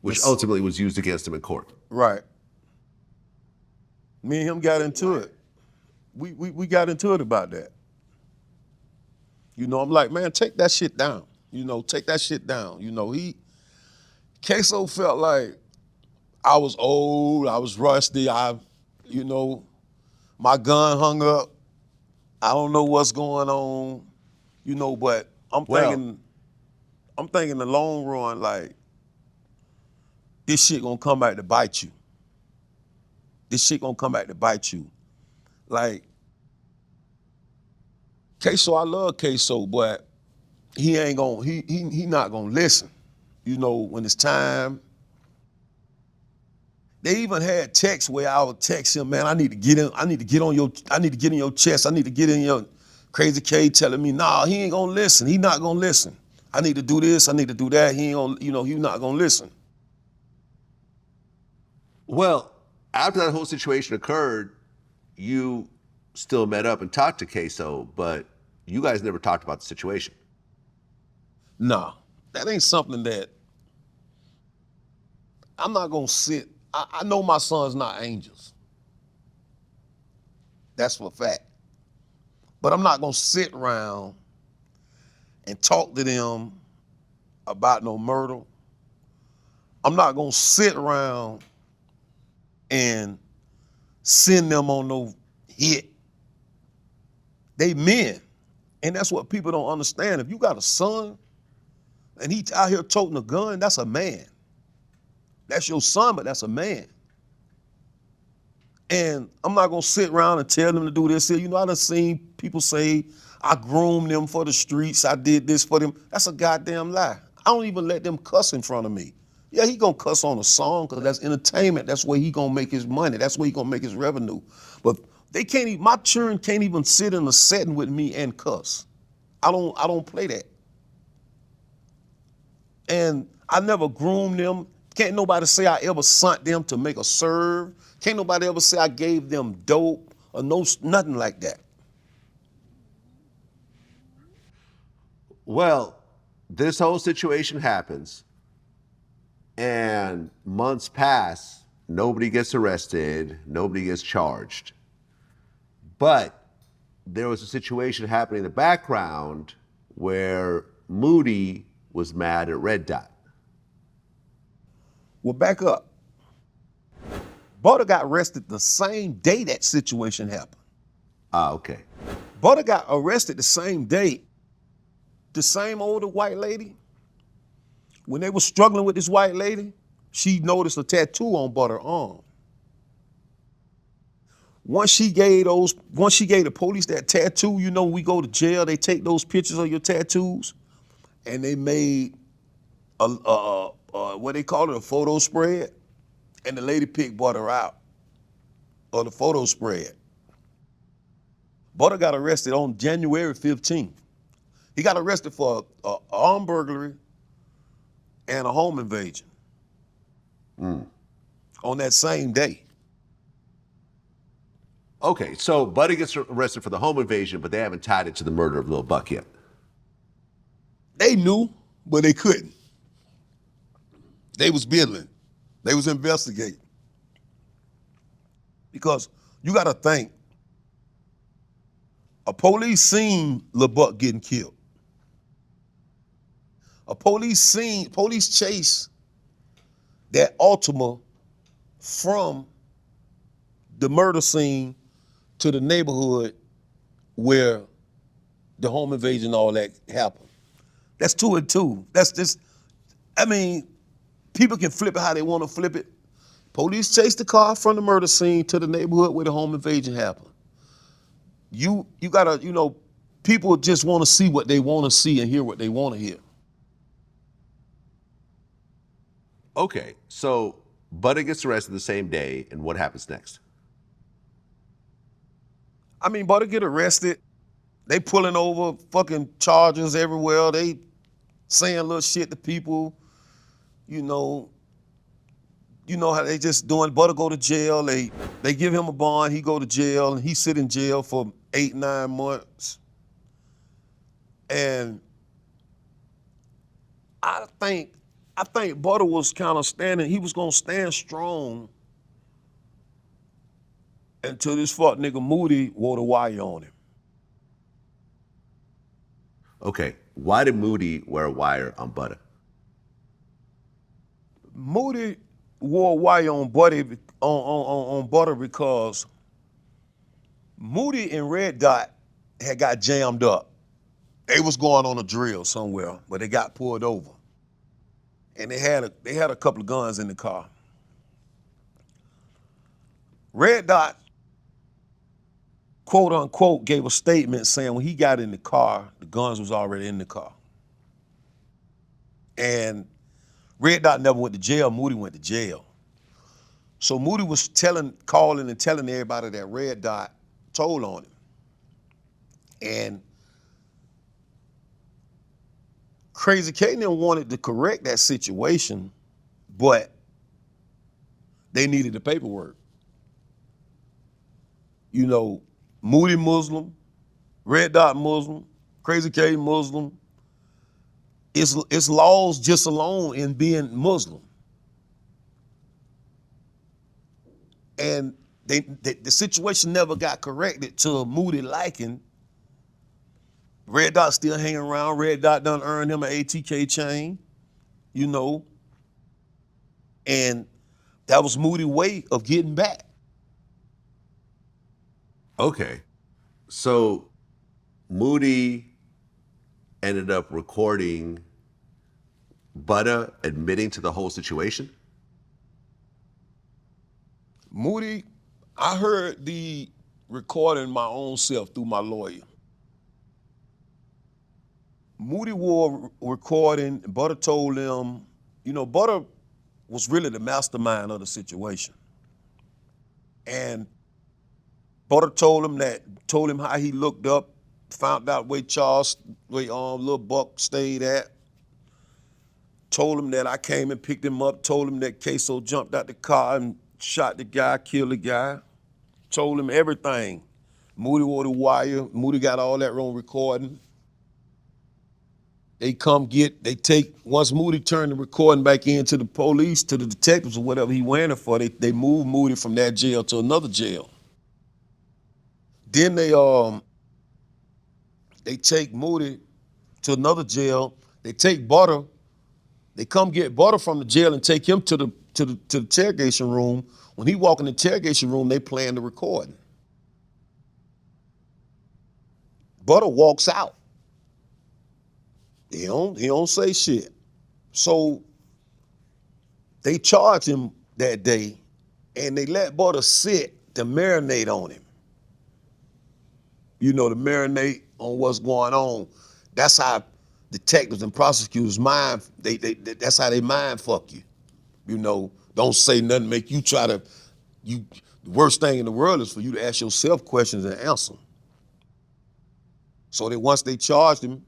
which ultimately was used against him in court. Right. Me and him got into it. We got into it about that. You know, I'm like, man, take that shit down. You know, take that shit down. You know, Queso felt like I was old, I was rusty, you know, my gun hung up. I don't know what's going on, you know, but I'm thinking in the long run, like, this shit gonna come back to bite you. This shit gonna come back to bite you. Like, Queso, I love Queso, but he not gonna listen. You know, when it's time. They even had texts where I would text him, man, I need to get in your chest, I need to get in your Crazy K telling me, nah, he ain't gonna listen. He not gonna listen. I need to do this, I need to do that. He ain't gonna, you know, he not gonna listen. Well, after that whole situation occurred, you still met up and talked to Queso, but you guys never talked about the situation. Nah, that ain't something that I'm not gonna sit. I know my sons not angels. That's for a fact. But I'm not gonna sit around and talk to them about no murder. I'm not gonna sit around and send them on no hit. They men. And that's what people don't understand. If you got a son and he out here toting a gun, that's a man. That's your son, but that's a man. And I'm not gonna sit around and tell them to do this here. You know, I done seen people say, I groomed them for the streets, I did this for them. That's a goddamn lie. I don't even let them cuss in front of me. Yeah, he gonna cuss on a song because that's entertainment. That's where he gonna make his money. That's where he gonna make his revenue. But they can't even, my children can't even sit in a setting with me and cuss. I don't play that. And I never groomed them. Can't nobody say I ever sent them to make a serve. Can't nobody ever say I gave them dope or nothing like that. Well, this whole situation happens and months pass, nobody gets arrested, nobody gets charged. But there was a situation happening in the background where Moody was mad at Red Dot. Well, back up. Butter got arrested the same day that situation happened. Ah, okay. Butter got arrested the same day. The same older white lady, when they were struggling with this white lady, she noticed a tattoo on Butter's arm. Once she gave the police that tattoo, you know, when we go to jail, they take those pictures of your tattoos, and they made what they call it, a photo spread, and the lady picked Butter out of the photo spread. Butter got arrested on January 15th. He got arrested for an armed burglary and a home invasion on that same day. Okay, so Buddy gets arrested for the home invasion, but they haven't tied it to the murder of Lil Buck yet. They knew, but they couldn't. They was biddling. They was investigating. Because you gotta think, a police seen Lil Buck getting killed. A police chase that Ultima from the murder scene to the neighborhood where the home invasion and all that happened. That's 2 and 2. That's just, I mean, people can flip it how they want to flip it. Police chased the car from the murder scene to the neighborhood where the home invasion happened. You gotta, you know, people just want to see what they want to see and hear what they want to hear. Okay, so Butter gets arrested the same day, and what happens next? I mean, Butter get arrested. They pulling over fucking charges everywhere. They saying little shit to people. You know how they just doing. Butter go to jail. They give him a bond. He go to jail, and he sit in jail for 8-9 months. And I think Butter was kind of standing. He was gonna stand strong until this fuck nigga Moody wore the wire on him. Okay, why did Moody wear a wire on Butter? Moody wore a wire on Butter because Moody and Red Dot had got jammed up. They was going on a drill somewhere, but they got pulled over. And they had a couple of guns in the car. Red Dot, quote unquote, gave a statement saying when he got in the car, the guns was already in the car. And Red Dot never went to jail, Moody went to jail. So Moody was calling and telling everybody that Red Dot told on him. And Crazy K wanted to correct that situation, but they needed the paperwork. You know, Moody Muslim, Red Dot Muslim, Crazy K Muslim. It's laws just alone in being Muslim. And the situation never got corrected to Moody liking. Red Dot still hanging around. Red Dot done earned him an ATK chain, you know. And that was Moody's way of getting back. Okay, so Moody ended up recording Butter admitting to the whole situation? Moody, I heard the recording my own self through my lawyer. Moody wore recording, Butter told him, you know, Butter was really the mastermind of the situation. And Butter told him how he looked up, found out where Lil Buck stayed at. Told him that I came and picked him up, told him that Queso jumped out the car and shot the guy, killed the guy. Told him everything. Moody wore the wire, Moody got all that on recording. Once Moody turned the recording back in to the police, to the detectives or whatever he went in for, they moved Moody from that jail to another jail. Then they take Moody to another jail. They take Butter. They come get Butter from the jail and take him to the interrogation room. When he walk in the interrogation room, they playing the recording. Butter walks out. He don't say shit. So they charge him that day, and they let Butter sit to marinate on him. You know, to marinate on what's going on. That's how detectives and prosecutors that's how they mind fuck you. You know, don't say nothing, make you the worst thing in the world is for you to ask yourself questions and answer them. So once they charged him,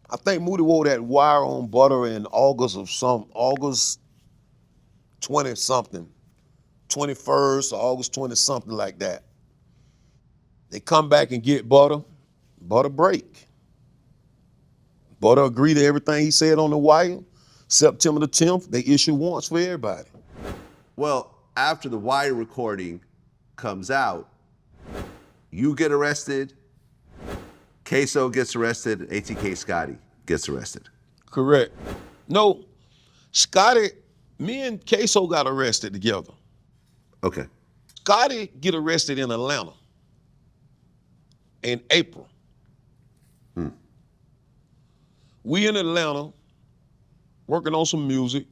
I think Moody wore that wire on Butter in August 20-something, 21st or August 20-something like that. They come back and get Butter. Butter break. Butter agree to everything he said on the wire. September the 10th, they issue warrants for everybody. Well, after the wire recording comes out, you get arrested, Queso gets arrested, ATK Scotty gets arrested. Correct. No, Scotty, me and Queso got arrested together. Okay. Scotty get arrested in Atlanta in April. We in Atlanta working on some music.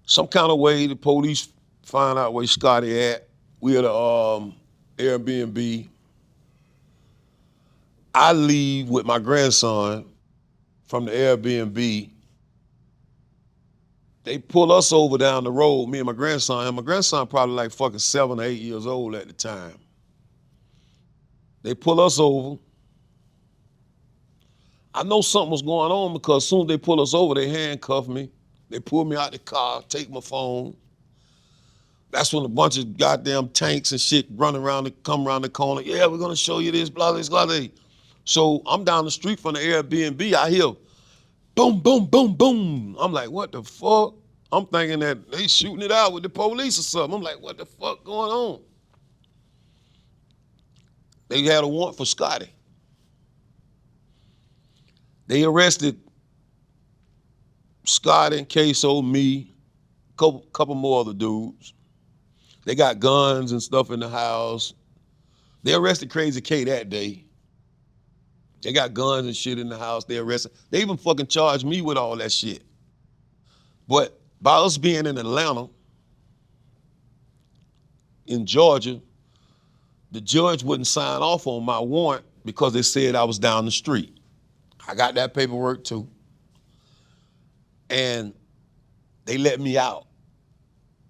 Some kind of way the police find out where Scotty at. We at a Airbnb. I leave with my grandson from the Airbnb. They pull us over down the road, me and my grandson, probably like fucking 7 or 8 years old at the time. They pull us over. I know something was going on because as soon as they pull us over, they handcuff me. They pull me out the car, take my phone. That's when a bunch of goddamn tanks and shit come around the corner. Yeah, we're gonna show you this, blah, blah, blah, blah. So I'm down the street from the Airbnb. I hear boom, boom, boom, boom. I'm like, what the fuck? I'm thinking that they shooting it out with the police or something. I'm like, what the fuck going on? They had a warrant for Scotty. They arrested Scotty and Queso, me, couple more other dudes. They got guns and stuff in the house. They arrested Crazy K that day. They got guns and shit in the house. They even fucking charged me with all that shit. But by us being in Atlanta, in Georgia, the judge wouldn't sign off on my warrant because they said I was down the street. I got that paperwork too. And they let me out.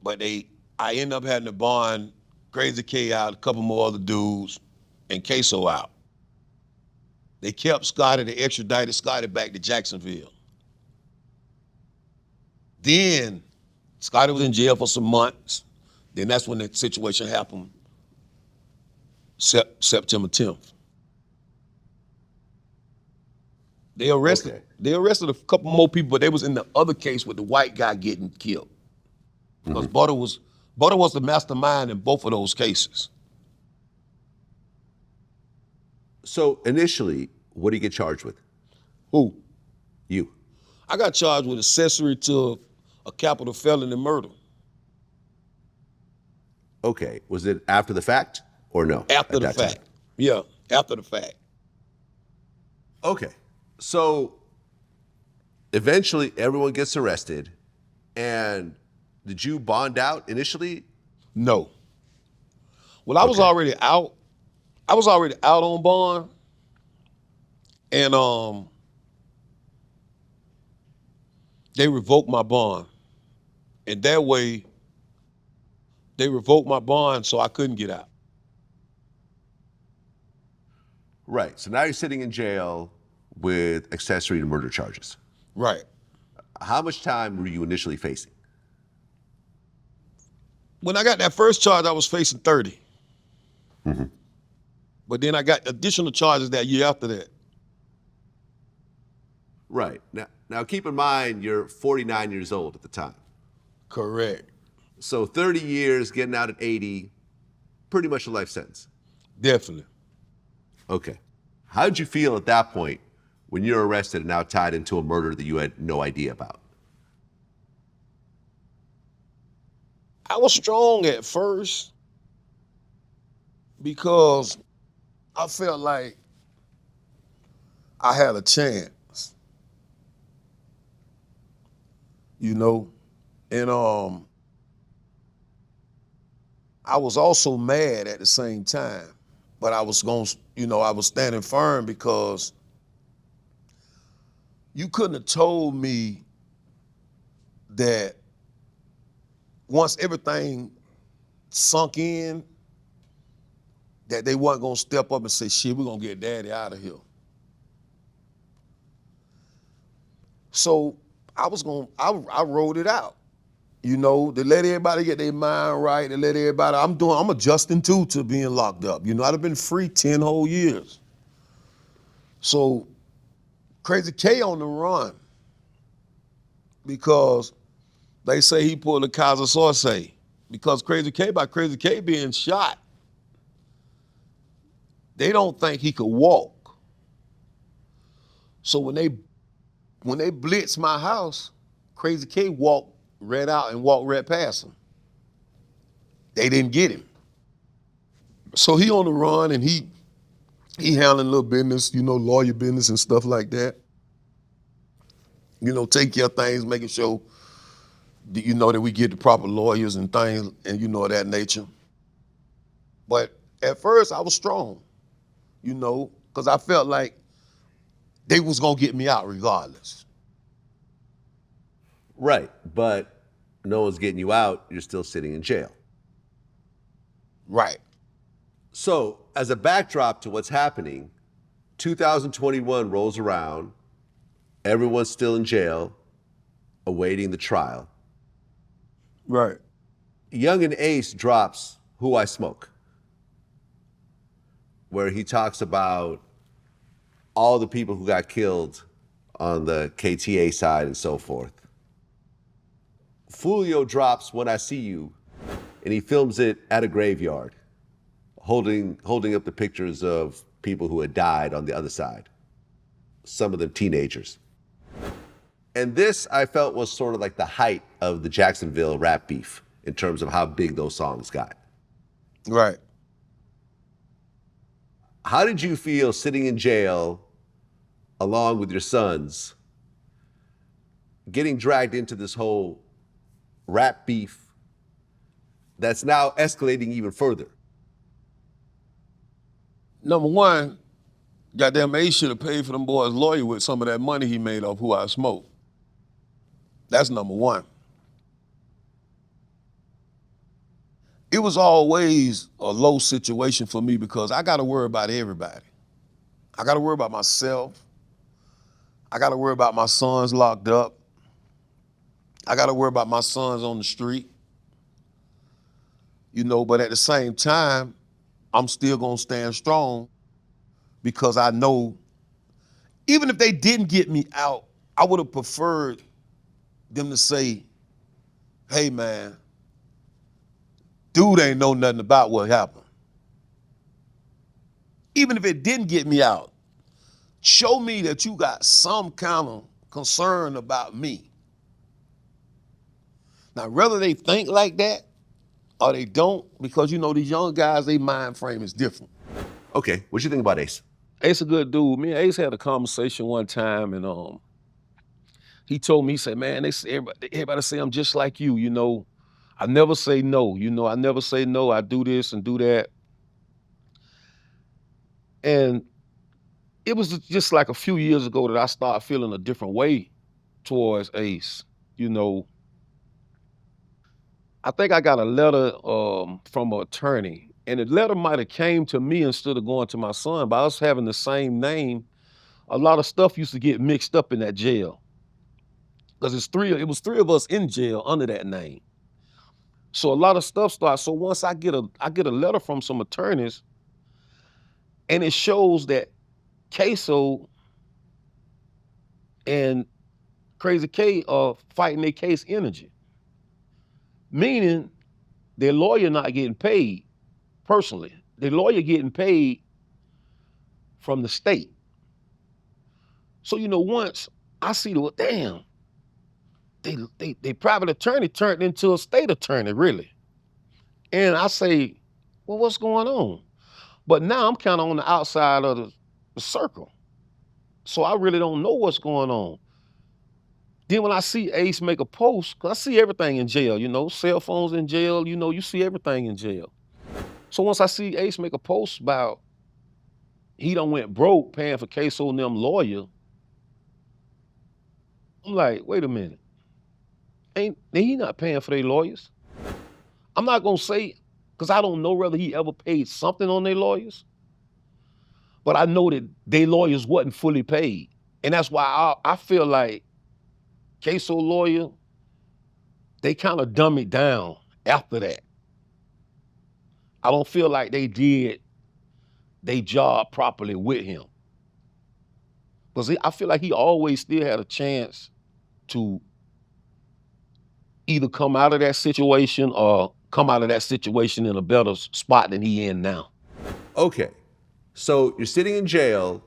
But I ended up having to bond Crazy K out, a couple more other dudes, and Queso out. They kept Scotty, they extradited Scotty back to Jacksonville. Then Scotty was in jail for some months. Then that's when the situation happened, September 10th. They arrested a couple more people, but they was in the other case with the white guy getting killed. Because Butter was the mastermind in both of those cases. So initially, what do you get charged with? Who? You. I got charged with accessory to a capital felony murder. Okay. Was it after the fact or no? After the fact. Yeah, after the fact. Okay. So eventually everyone gets arrested, and did you bond out initially? No. Well, I was already out. I was already out on bond. And they revoked my bond. And that way, they revoked my bond so I couldn't get out. Right. So now you're sitting in jail with accessory to murder charges. Right. How much time were you initially facing? When I got that first charge, I was facing 30. But then I got additional charges that year after that. Right. Now keep in mind, you're 49 years old at the time. Correct. So 30 years, getting out at 80, pretty much a life sentence. Definitely. Okay. How did you feel at that point when you're arrested and now tied into a murder that you had no idea about? I was strong at first because I felt like I had a chance, you know, and I was also mad at the same time, but I was I was standing firm because you couldn't have told me that once everything sunk in, that they weren't gonna step up and say, shit, we're gonna get daddy out of here. So I wrote it out, you know, to let everybody get their mind right, to let everybody, I'm adjusting too to being locked up. You know, I'd have been free 10 whole years. So Crazy K on the run because they say he pulled a Casa Sorse because Crazy K being shot, they don't think he could walk. So when they blitzed my house, Crazy K walked right out and walked right past him. They didn't get him. So he on the run and he handling little business, you know, lawyer business and stuff like that. You know, take care of things, making sure that, you know, that we get the proper lawyers and things and, you know, of that nature. But at first I was strong, you know, because I felt like they was gonna get me out regardless. Right, but no one's getting you out. You're still sitting in jail. Right. So, as a backdrop to what's happening, 2021 rolls around. Everyone's still in jail, awaiting the trial. Right. Young and Ace drops Who I Smoke, where he talks about all the people who got killed on the KTA side and so forth. Fulio drops When I See You, and he films it at a graveyard, holding up the pictures of people who had died on the other side, some of them teenagers. And this, I felt, was sort of like the height of the Jacksonville rap beef in terms of how big those songs got. Right. How did you feel sitting in jail along with your sons, getting dragged into this whole rap beef that's now escalating even further? Number one, goddamn Ace should have paid for them boys' lawyer with some of that money he made off Who I Smoke. That's number one. It was always a low situation for me because I got to worry about everybody. I got to worry about myself. I got to worry about my sons locked up. I got to worry about my sons on the street. You know, but at the same time, I'm still going to stand strong because I know even if they didn't get me out, I would have preferred them to say, hey man, dude ain't know nothing about what happened. Even if it didn't get me out, show me that you got some kind of concern about me. Now, whether they think like that or they don't, because you know these young guys, their mind frame is different. Okay, what you think about Ace? Ace a good dude. Me and Ace had a conversation one time, and he told me, he said, man, everybody say I'm just like you, you know. I never say no, you know, I never say no. I do this and do that. And it was just like a few years ago that I started feeling a different way towards Ace, you know. I think I got a letter from an attorney, and the letter might have came to me instead of going to my son, but us having the same name, a lot of stuff used to get mixed up in that jail. Because it was three of us in jail under that name. So a lot of stuff starts. So once I get a letter from some attorneys, and it shows that Queso and Crazy K are fighting their case energy. Meaning their lawyer not getting paid personally. Their lawyer getting paid from the state. So, you know, once I see the damn, they private attorney turned into a state attorney, really. And I say, well, what's going on? But now I'm kind of on the outside of the circle. So I really don't know what's going on. Then when I see Ace make a post, because I see everything in jail, you know, cell phones in jail, you know, you see everything in jail. So once I see Ace make a post about he done went broke paying for Queso and them lawyer, I'm like, wait a minute. He not paying for their lawyers. I'm not gonna say, because I don't know whether he ever paid something on their lawyers, but I know that their lawyers wasn't fully paid. And that's why I feel like Queso lawyer, they kind of dumb it down after that. I don't feel like they did their job properly with him. Because I feel like he always still had a chance to either come out of that situation or come out of that situation in a better spot than he in now. Okay, so you're sitting in jail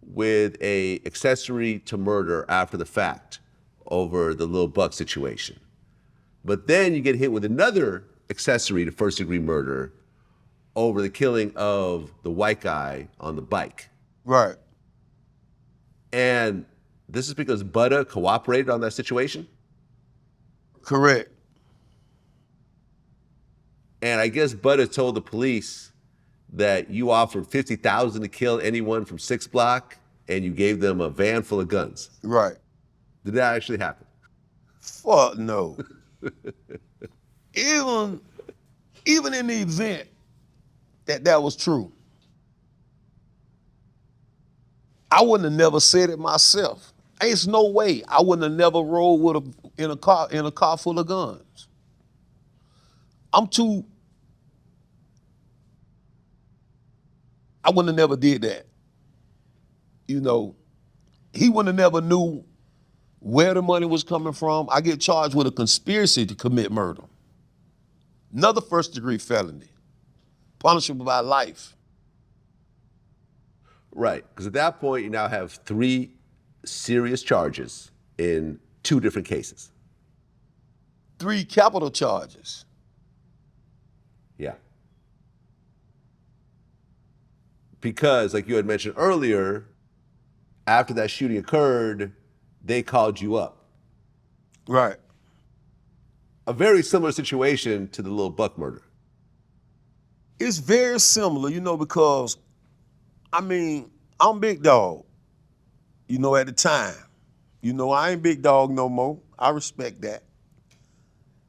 with a accessory to murder after the fact over the Lil Buck situation. But then you get hit with another accessory to first degree murder over the killing of the white guy on the bike. Right. And this is because Butta cooperated on that situation? Correct. And I guess Butta told the police that you offered $50,000 to kill anyone from 6 Block and you gave them a van full of guns. Right. Did that actually happen? Fuck no. Even in the event that was true, I wouldn't have never said it myself. Ain't no way I wouldn't have never rolled in a car full of guns. I wouldn't have never did that. You know, he wouldn't have never knew where the money was coming from. I get charged with a conspiracy to commit murder. Another first-degree felony, punishable by life. Right, because at that point, you now have 3 serious charges in 2 different cases. 3 capital charges. Yeah. Because, like you had mentioned earlier, after that shooting occurred, they called you up. Right. A very similar situation to the Lil Buck murder. It's very similar, because, I'm big dog, at the time. I ain't big dog no more. I respect that.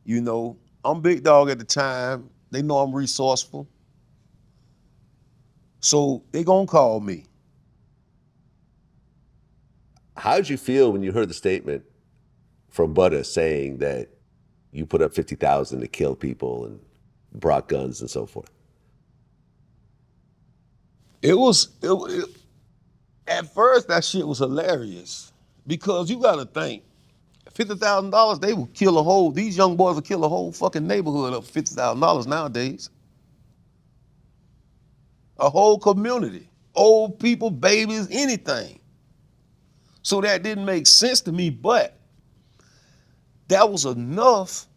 I'm big dog at the time. They know I'm resourceful. So they gonna call me. How did you feel when you heard the statement from Butter saying that you put up $50,000 to kill people and brought guns and so forth? At first that shit was hilarious because you gotta think, $50,000, they will kill these young boys will kill a whole fucking neighborhood of $50,000 nowadays. A whole community, old people, babies, anything. So that didn't make sense to me, but that was enough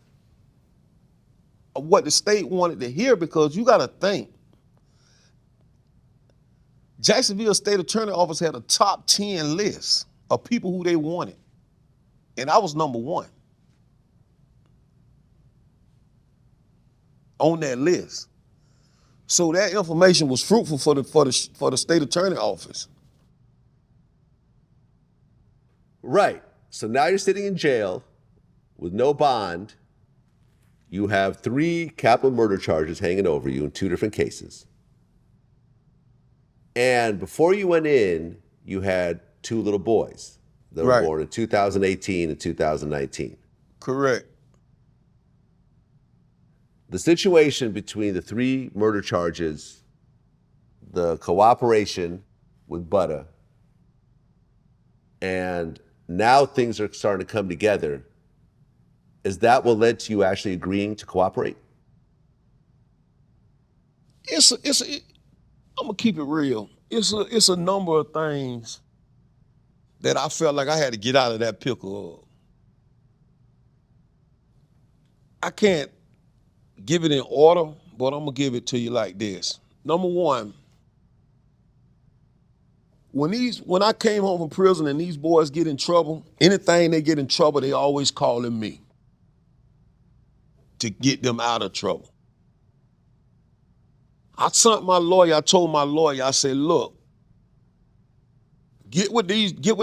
of what the state wanted to hear because you gotta think, Jacksonville State Attorney Office had a top 10 list of people who they wanted. And I was number 1 on that list. So that information was fruitful for the State Attorney Office. Right. So now you're sitting in jail with no bond. You have 3 capital murder charges hanging over you in 2 different cases. And before you went in, you had 2 little boys that were born in 2018 and 2019. Correct. The situation between the 3 murder charges, the cooperation with Butter, and now things are starting to come together. Is that what led to you actually agreeing to cooperate? I'm gonna keep it real. It's a number of things that I felt like I had to get out of that pickle of. I can't give it in order, but I'm gonna give it to you like this. Number 1, when I came home from prison and these boys get in trouble, anything they get in trouble, they always calling me to get them out of trouble. I told my lawyer, I said, look, get with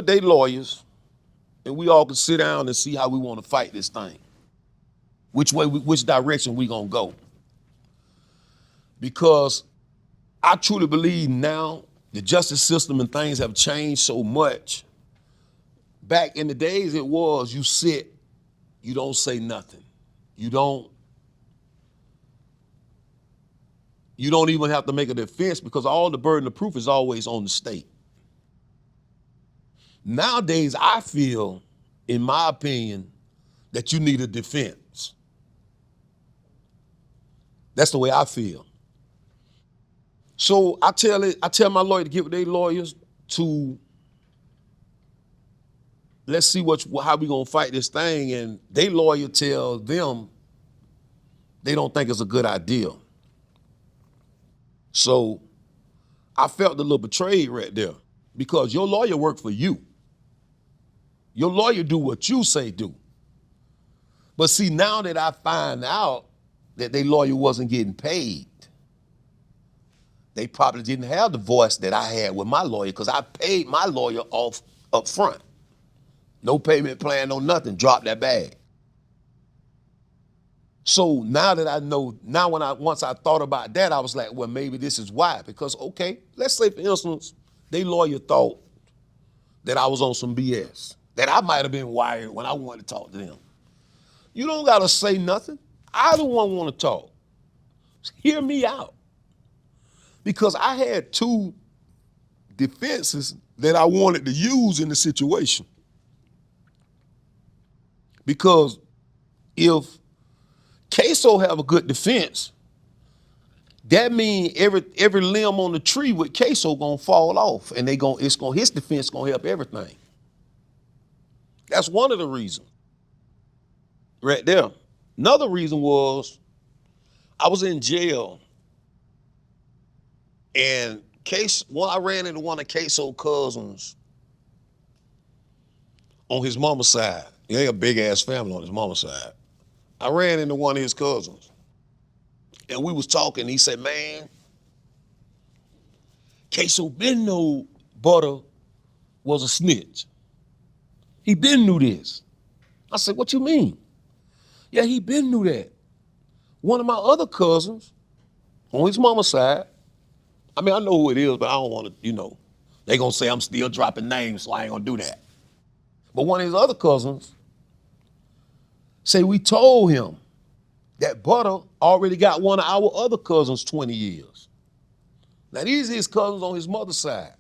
their lawyers, and we all can sit down and see how we want to fight this thing. Which direction we gonna go. Because I truly believe now the justice system and things have changed so much. Back in the days it was you sit, you don't say nothing. You don't even have to make a defense because all the burden of proof is always on the state. Nowadays, I feel, in my opinion, that you need a defense. That's the way I feel. So I tell my lawyer to get with their lawyers to let's see how we gonna fight this thing, and their lawyer tells them they don't think it's a good idea. So I felt a little betrayed right there because your lawyer worked for you. Your lawyer do what you say do. But see, now that I find out that their lawyer wasn't getting paid, they probably didn't have the voice that I had with my lawyer because I paid my lawyer off up front. No payment plan, no nothing, drop that bag. So now that I know, once I thought about that, I was like, well, maybe this is why. Because, okay, let's say, for instance, they lawyer thought that I was on some BS, that I might have been wired when I wanted to talk to them. You don't got to say nothing. I the one want to talk. Hear me out. Because I had two defenses that I wanted to use in the situation. Because if Queso have a good defense, that means every limb on the tree with Queso gonna fall off, and his defense gonna help everything. That's one of the reasons. Right there. Another reason was I was in jail, and I ran into one of Queso's cousins on his mama's side. He had a big ass family on his mama's side. I ran into one of his cousins, and we was talking. He said, man, Queso been know Butter was a snitch. He been knew this. I said, what you mean? Yeah, he been knew that. One of my other cousins on his mama's side, I mean, I know who it is, but I don't want to, they gonna say I'm still dropping names, so I ain't gonna do that. But one of his other cousins say we told him that Butter already got one of our other cousins 20 years. Now, these are his cousins on his mother's side.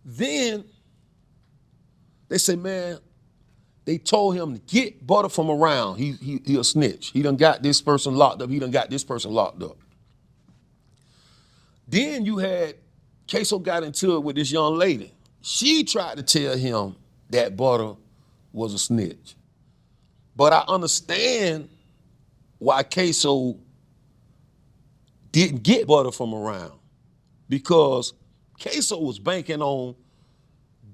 Then they say, man, they told him to get Butter from around. He a snitch. He done got this person locked up. He done got this person locked up. Then you had Queso got into it with this young lady. She tried to tell him that Butter was a snitch. But I understand why Queso didn't get Butter from around, because Queso was banking on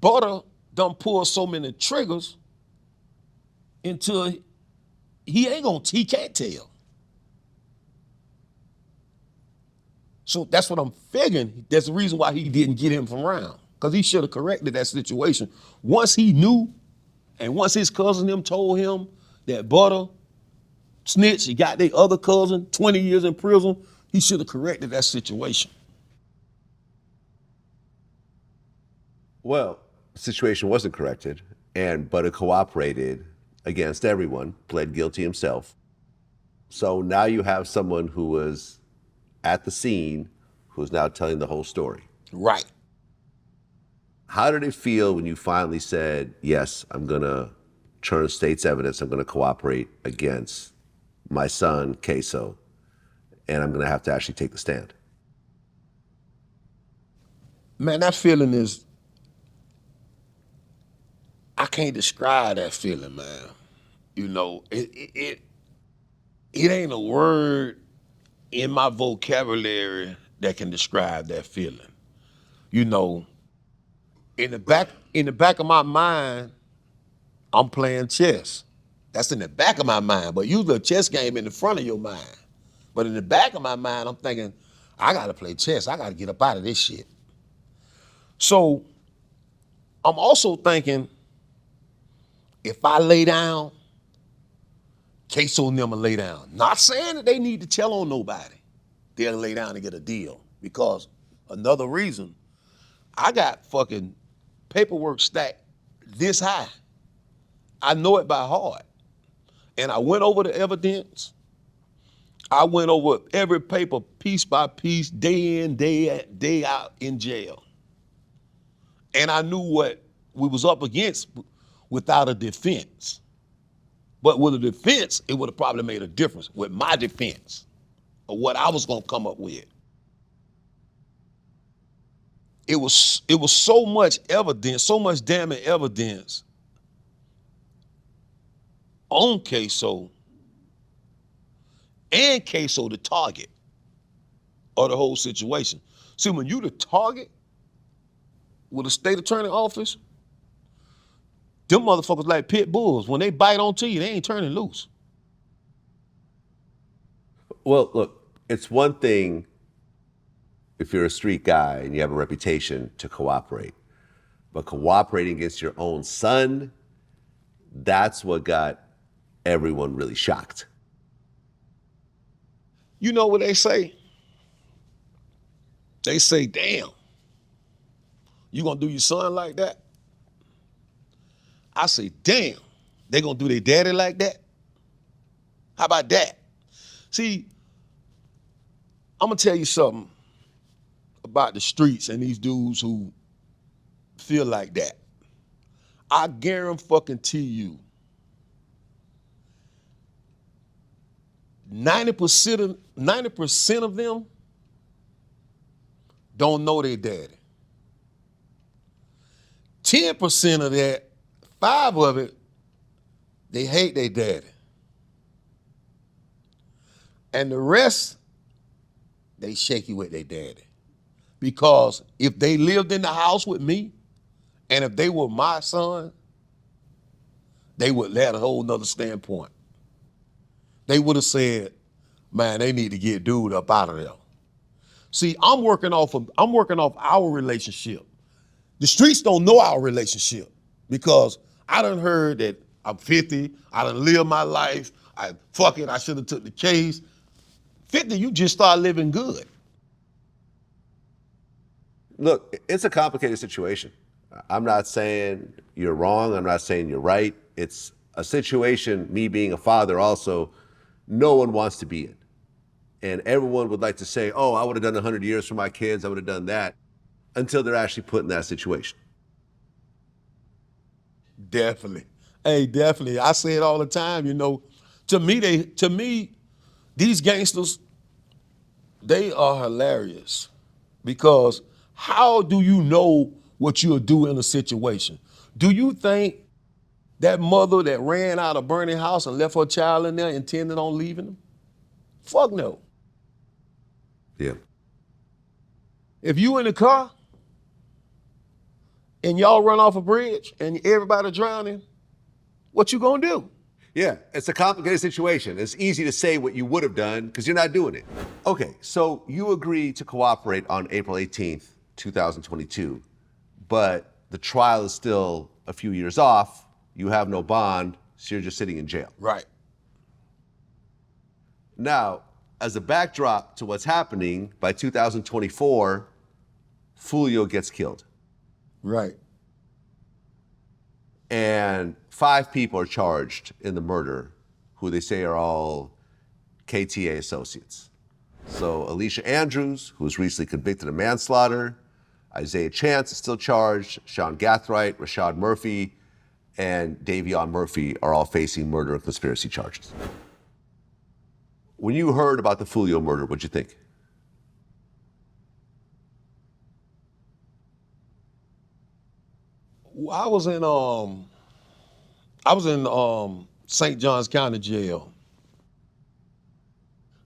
Butter done pull so many triggers until he can't tell. So that's what I'm figuring. That's the reason why he didn't get him from around, because he should have corrected that situation. Once he knew, and once his cousin them told him that Butter snitched, he got their other cousin 20 years in prison, he should have corrected that situation. Well, the situation wasn't corrected, and Butter cooperated against everyone, pled guilty himself. So now you have someone who was at the scene who's now telling the whole story. Right. How did it feel when you finally said, yes, I'm gonna turn state's evidence, I'm gonna cooperate against my son, Queso, and I'm gonna have to actually take the stand? Man, that feeling is, I can't describe that feeling, man. It ain't a word in my vocabulary that can describe that feeling. In the back of my mind, I'm playing chess. That's in the back of my mind, but usually a chess game in the front of your mind. But in the back of my mind, I'm thinking, I gotta play chess. I gotta get up out of this shit. So I'm also thinking, if I lay down, Queso and them will lay down. Not saying that they need to tell on nobody. They'll lay down and get a deal. Because another reason, I got fucking paperwork stacked this high. I know it by heart. And I went over the evidence. I went over every paper piece by piece, day in, day out in jail. And I knew what we was up against without a defense. But with a defense, it would have probably made a difference with my defense of what I was gonna come up with. It was so much evidence, so much damning evidence on Queso, and Queso the target of the whole situation. See, when you the target with a state attorney office, them motherfuckers like pit bulls. When they bite onto you, they ain't turning loose. Well, look, it's one thing if you're a street guy and you have a reputation to cooperate, but cooperating against your own son, that's what got everyone really shocked. You know what they say? They say, damn, you gonna do your son like that? I say, damn, they gonna do their daddy like that? How about that? See, I'm gonna tell you something about the streets and these dudes who feel like that. I guarantee you, 90% of them don't know their daddy. 10% of that, 5 of it, they hate their daddy. And the rest, they shaky with their daddy. Because if they lived in the house with me, and if they were my son, they would let a whole nother standpoint. They would have said, man, they need to get dude up out of there. See, I'm working off our relationship. The streets don't know our relationship because I done heard that I'm 50, I done lived my life, I should have took the case. 50, you just start living good. Look, it's a complicated situation. I'm not saying you're wrong. I'm not saying you're right. It's a situation, me being a father also, no one wants to be in. And everyone would like to say, oh, I would have done 100 years for my kids. I would have done that, until they're actually put in that situation. Definitely. Hey, definitely. I say it all the time, you know. To me, these gangsters, they are hilarious. Because how do you know what you'll do in a situation? Do you think that mother that ran out of burning house and left her child in there intended on leaving them? Fuck no. Yeah. If you in the car and y'all run off a bridge and everybody drowning, what you gonna do? Yeah, it's a complicated situation. It's easy to say what you would have done because you're not doing it. Okay, so you agreed to cooperate on April 18th, 2022, but the trial is still a few years off. You have no bond, so you're just sitting in jail. Right. Now, as a backdrop to what's happening, by 2024, Fulio gets killed. Right. And 5 people are charged in the murder, who they say are all KTA associates. So Alicia Andrews, who was recently convicted of manslaughter, Isaiah Chance is still charged, Sean Gathright, Rashad Murphy, and Davion Murphy are all facing murder and conspiracy charges. When you heard about the Fulio murder, what'd you think? I was in St. Johns County Jail.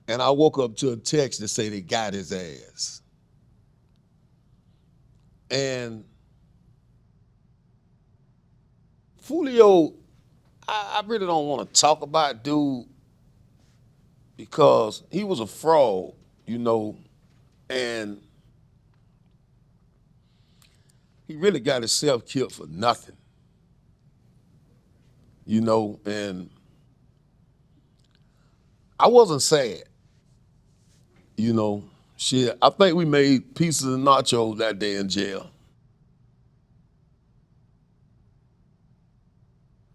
And I woke up to a text that say they got his ass. And Fulio, I really don't want to talk about dude because he was a fraud, you know, and he really got himself killed for nothing, you know, and I wasn't sad, you know. Shit, I think we made pieces of nachos that day in jail.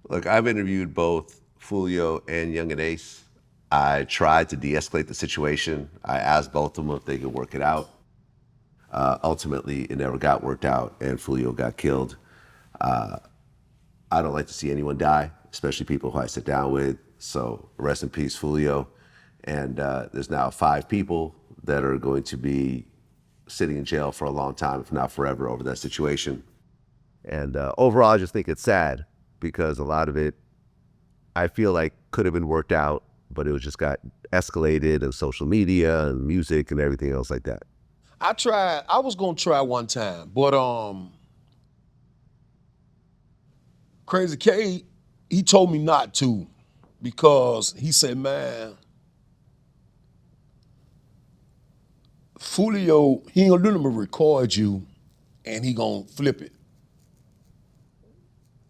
Look, I've interviewed both Fulio and Young and Ace. I tried to de-escalate the situation. I asked both of them if they could work it out. Ultimately, it never got worked out, and Fulio got killed. I don't like to see anyone die, especially people who I sit down with. So rest in peace, Fulio. And there's now 5 people that are going to be sitting in jail for a long time, if not forever, over that situation. And overall, I just think it's sad because a lot of it, I feel like could have been worked out, but it just got escalated in social media and music and everything else like that. I was gonna try one time, but Crazy K, he told me not to because he said, man, Fulio, he ain't gonna do nothing but record you and he gonna flip it.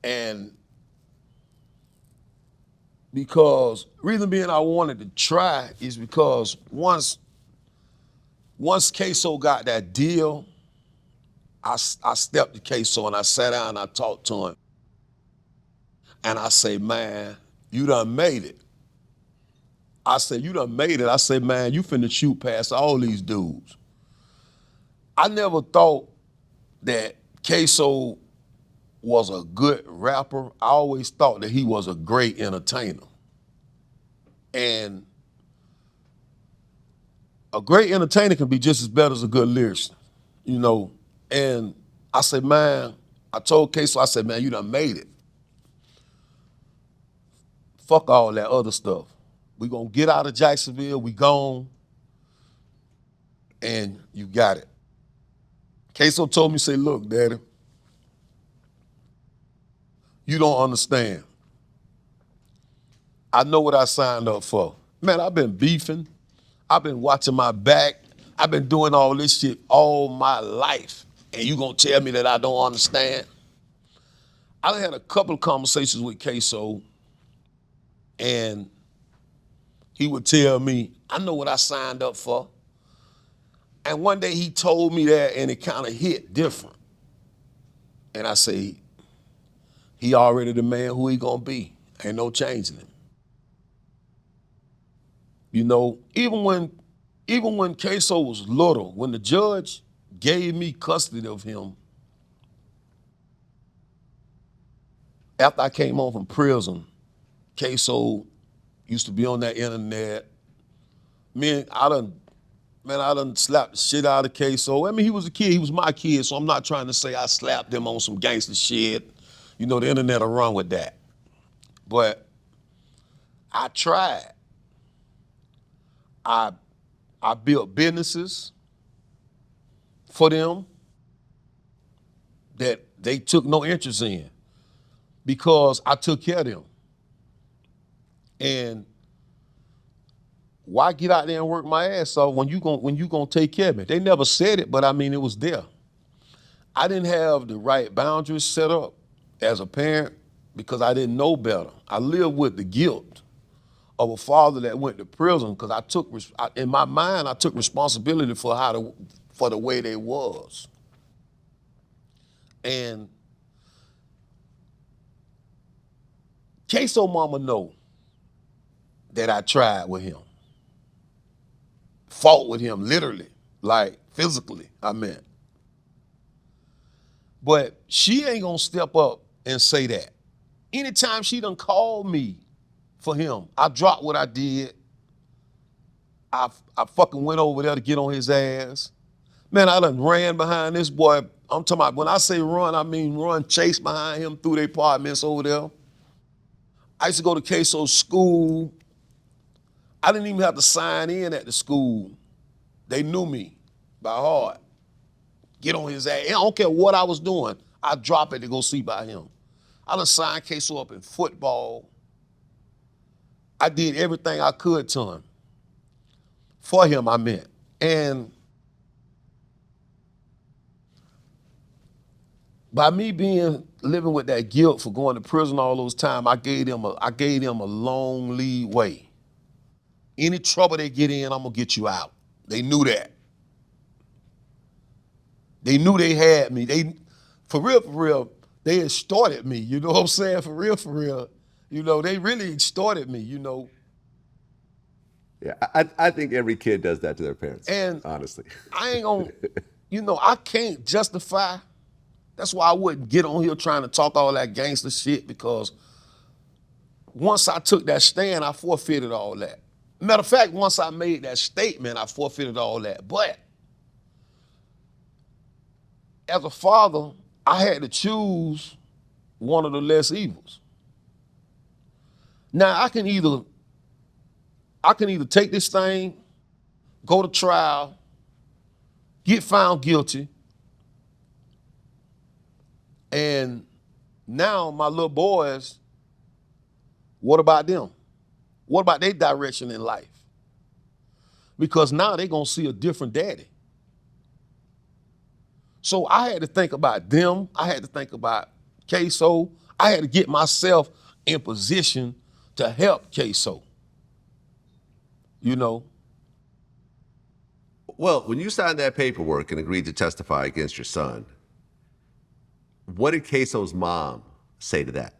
And because reason being I wanted to try is because once Queso got that deal, I stepped to Queso and I sat down and I talked to him. And I say, man, you done made it. I said, you done made it. I said, man, you finna shoot past all these dudes. I never thought that Queso was a good rapper. I always thought that he was a great entertainer. And a great entertainer can be just as better as a good lyricist, you know. And I said, man, I told Queso, I said, man, you done made it. Fuck all that other stuff. We gonna get out of Jacksonville, we gone, and you got it. Queso told me, say, look, daddy, you don't understand. I know what I signed up for. Man, I've been beefing. I've been watching my back. I've been doing all this shit all my life. And you gonna tell me that I don't understand? I had a couple of conversations with Queso, and he would tell me, I know what I signed up for. And one day he told me that and it kind of hit different. And I say, he already the man who he gonna be. Ain't no changing him. You know, even when Queso was little, when the judge gave me custody of him, after I came home from prison, Queso used to be on that internet. I done slapped the shit out of Queso. I mean, he was a kid, he was my kid, so I'm not trying to say I slapped him on some gangster shit. You know, the internet will run with that. But I tried. I built businesses for them that they took no interest in because I took care of them. And why get out there and work my ass off when you gonna take care of me? They never said it, but I mean, it was there. I didn't have the right boundaries set up as a parent because I didn't know better. I lived with the guilt of a father that went to prison because in my mind, I took responsibility for the way they was. And Queso mama know that I tried with him. Fought with him, literally, like physically, I meant. But she ain't gonna step up and say that. Anytime she done called me for him, I dropped what I did. I fucking went over there to get on his ass. Man, I done ran behind this boy. I'm talking about, when I say run, I mean run, chase behind him through the apartments over there. I used to go to Queso's school. I didn't even have to sign in at the school. They knew me by heart. Get on his ass. I don't care what I was doing. I'd drop it to go see by him. I done signed Queso up in football. I did everything I could to him. For him, I meant. And by me living with that guilt for going to prison all those times, I gave them a long leeway. Any trouble they get in, I'm gonna get you out. They knew that. They knew they had me. For real, they extorted me. You know what I'm saying? For real. You know, they really extorted me, you know. Yeah, I think every kid does that to their parents, And honestly. I ain't gonna, I can't justify. That's why I wouldn't get on here trying to talk all that gangster shit, because once I took that stand, I forfeited all that. Matter of fact, once I made that statement, I forfeited all that. But as a father, I had to choose one of the less evils. Now I can either take this thing, go to trial, get found guilty, and now my little boys, what about them? What about their direction in life? Because now they're gonna see a different daddy. So I had to think about them. I had to think about Queso. I had to get myself in position to help Ksoo. You know, Well, when you signed that paperwork and agreed to testify against your son, what did Queso's mom say to that?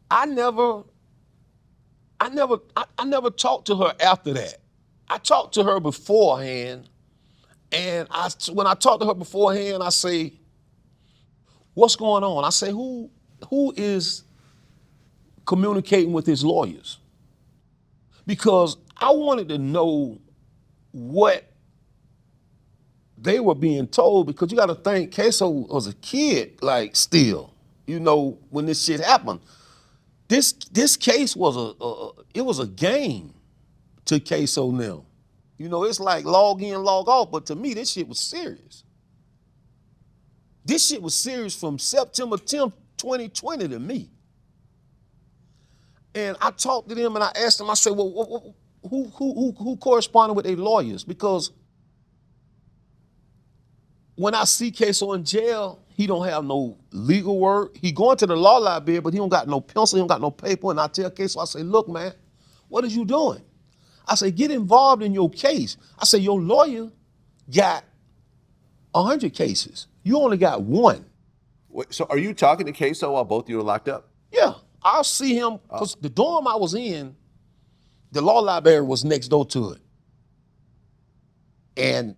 I never talked to her after that. I talked to her beforehand, and when I talked to her beforehand, I say, "What's going on?" I say, "Who is communicating with his lawyers?" Because I wanted to know what they were being told, because you got to think Queso was a kid, like, still, you know, when this shit happened. This case was it was a game to Queso now. You know, it's like log in, log off, but to me, this shit was serious. This shit was serious from September 10th, 2020 to me. And I talked to them and I asked them, I said, well, who corresponded with their lawyers? Because when I see Queso in jail, he don't have no legal work. He going to the law library, but he don't got no pencil, he don't got no paper. And I tell Queso, I say, look, man, what is you doing? I say, get involved in your case. I say, your lawyer got 100 cases. You only got one. Wait, so are you talking to Queso while both of you are locked up? Yeah, I'll see him, because the dorm I was in, the law library was next door to it. And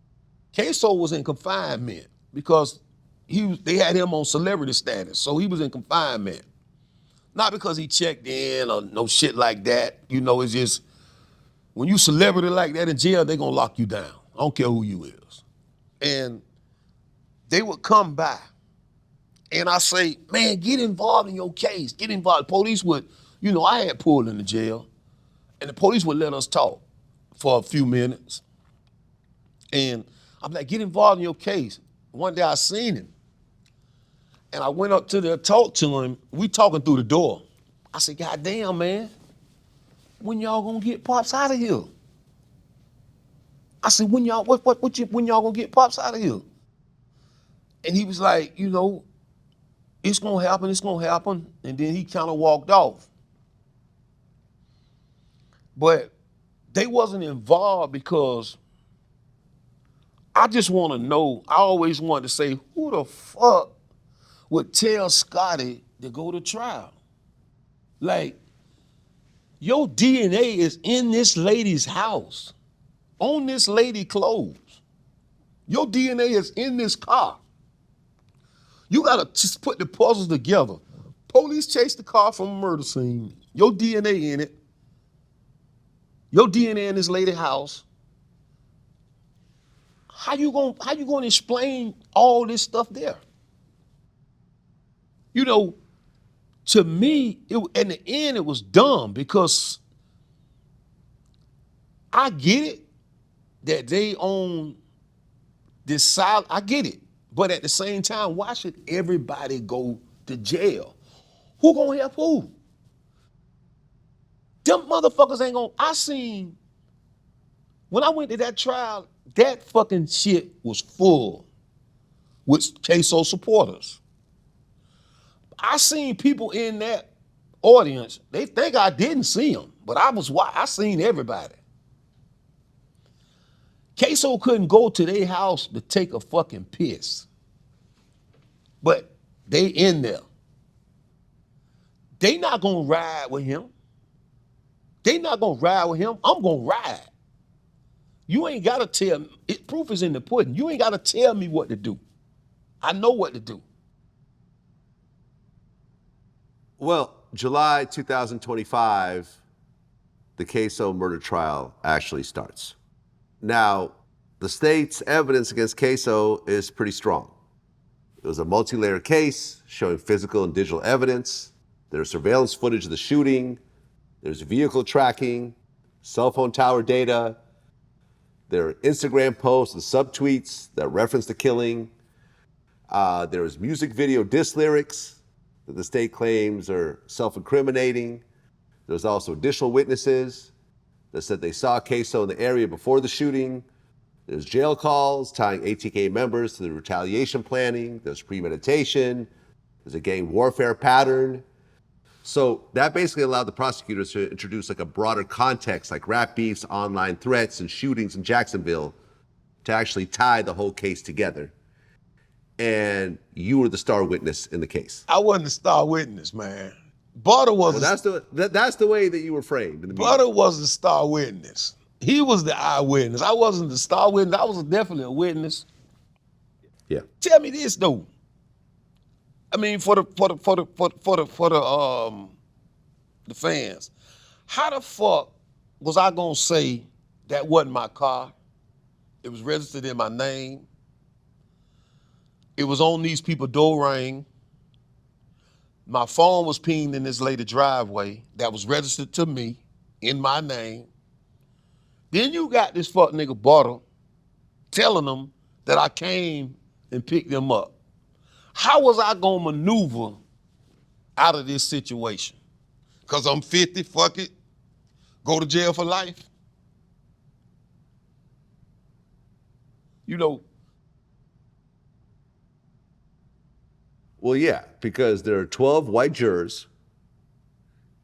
Queso was in confinement because they had him on celebrity status, so he was in confinement. Not because he checked in or no shit like that. You know, it's just, when you celebrity like that in jail, they gonna lock you down. I don't care who you is. And they would come by and I say, man, get involved in your case, get involved. Police would, you know, I had pulled into jail and the police would let us talk for a few minutes. And I'm like, get involved in your case. One day I seen him and I went up to there, talked to him. We talking through the door. I said, God damn, man, when y'all gonna get Pops out of here? I said, when y'all gonna get Pops out of here? And he was like, you know, it's gonna happen, it's gonna happen. And then he kind of walked off. But they wasn't involved because I just want to know, I always wanted to say, who the fuck would tell Scotty to go to trial? Like, your DNA is in this lady's house, on this lady's clothes. Your DNA is in this car. You gotta just put the puzzles together. Police chased the car from a murder scene. Your DNA in it. Your DNA in this lady's house. How you gonna explain all this stuff there? You know, to me, in the end, it was dumb because I get it that they own this side. I get it. But at the same time, why should everybody go to jail? Who gonna help who? Them motherfuckers ain't gonna, I seen, when I went to that trial, that fucking shit was full with Queso supporters. I seen people in that audience, they think I didn't see them, but I seen everybody. Queso couldn't go to their house to take a fucking piss, but they in there. They not gonna ride with him. They not gonna ride with him. I'm gonna ride. You ain't gotta tell me, proof is in the pudding. You ain't gotta tell me what to do. I know what to do. Well, July 2025, the Queso murder trial actually starts. Now, the state's evidence against Queso is pretty strong. It was a multi-layered case showing physical and digital evidence. There's surveillance footage of the shooting. There's vehicle tracking, cell phone tower data. There are Instagram posts and subtweets that reference the killing. There's music video diss lyrics that the state claims are self-incriminating. There's also additional witnesses that said they saw Queso in the area before the shooting. There's jail calls tying ATK members to the retaliation planning. There's premeditation. There's a gang warfare pattern. So that basically allowed the prosecutors to introduce like a broader context, like rap beefs, online threats, and shootings in Jacksonville, to actually tie the whole case together. And you were the star witness in the case. I wasn't the star witness, man. Butter was. Well, that's the way that you were framed in the media. Butter was the star witness. He was the eyewitness. I wasn't the star witness. I was definitely a witness. Yeah. Tell me this though. I mean, for the fans, how the fuck was I gonna say that wasn't my car? It was registered in my name. It was on these people's door ring. My phone was pinged in this lady driveway that was registered to me in my name. Then you got this fuck nigga Butter telling them that I came and picked them up. How was I gonna maneuver out of this situation? Cause I'm 50, fuck it, go to jail for life? You know. Well, yeah, because there are 12 white jurors.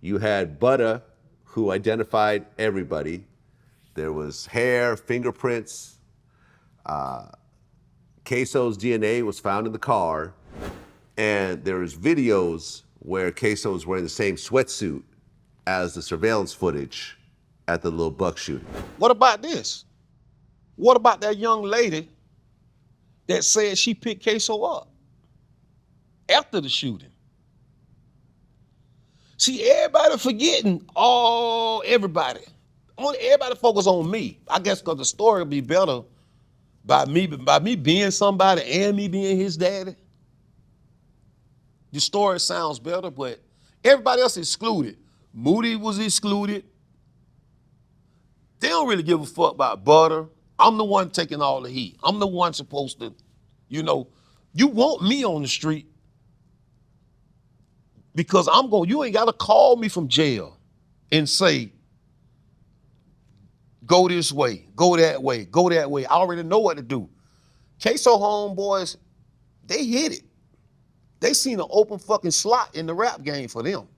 You had Butter, who identified everybody. There was hair, fingerprints. Queso's DNA was found in the car. And there was videos where Queso was wearing the same sweatsuit as the surveillance footage at the Lil Buck shooting. What about this? What about that young lady that said she picked Queso up after the shooting? See, everybody forgetting, everybody. Everybody focus on me. I guess because the story will be better by me being somebody and me being his daddy. The story sounds better, but everybody else excluded. Moody was excluded. They don't really give a fuck about Butter. I'm the one taking all the heat. I'm the one supposed to, you want me on the street because you ain't gotta call me from jail and say, go this way, go that way, go that way. I already know what to do. Queso homeboys, they hit it. They seen an open fucking slot in the rap game for them.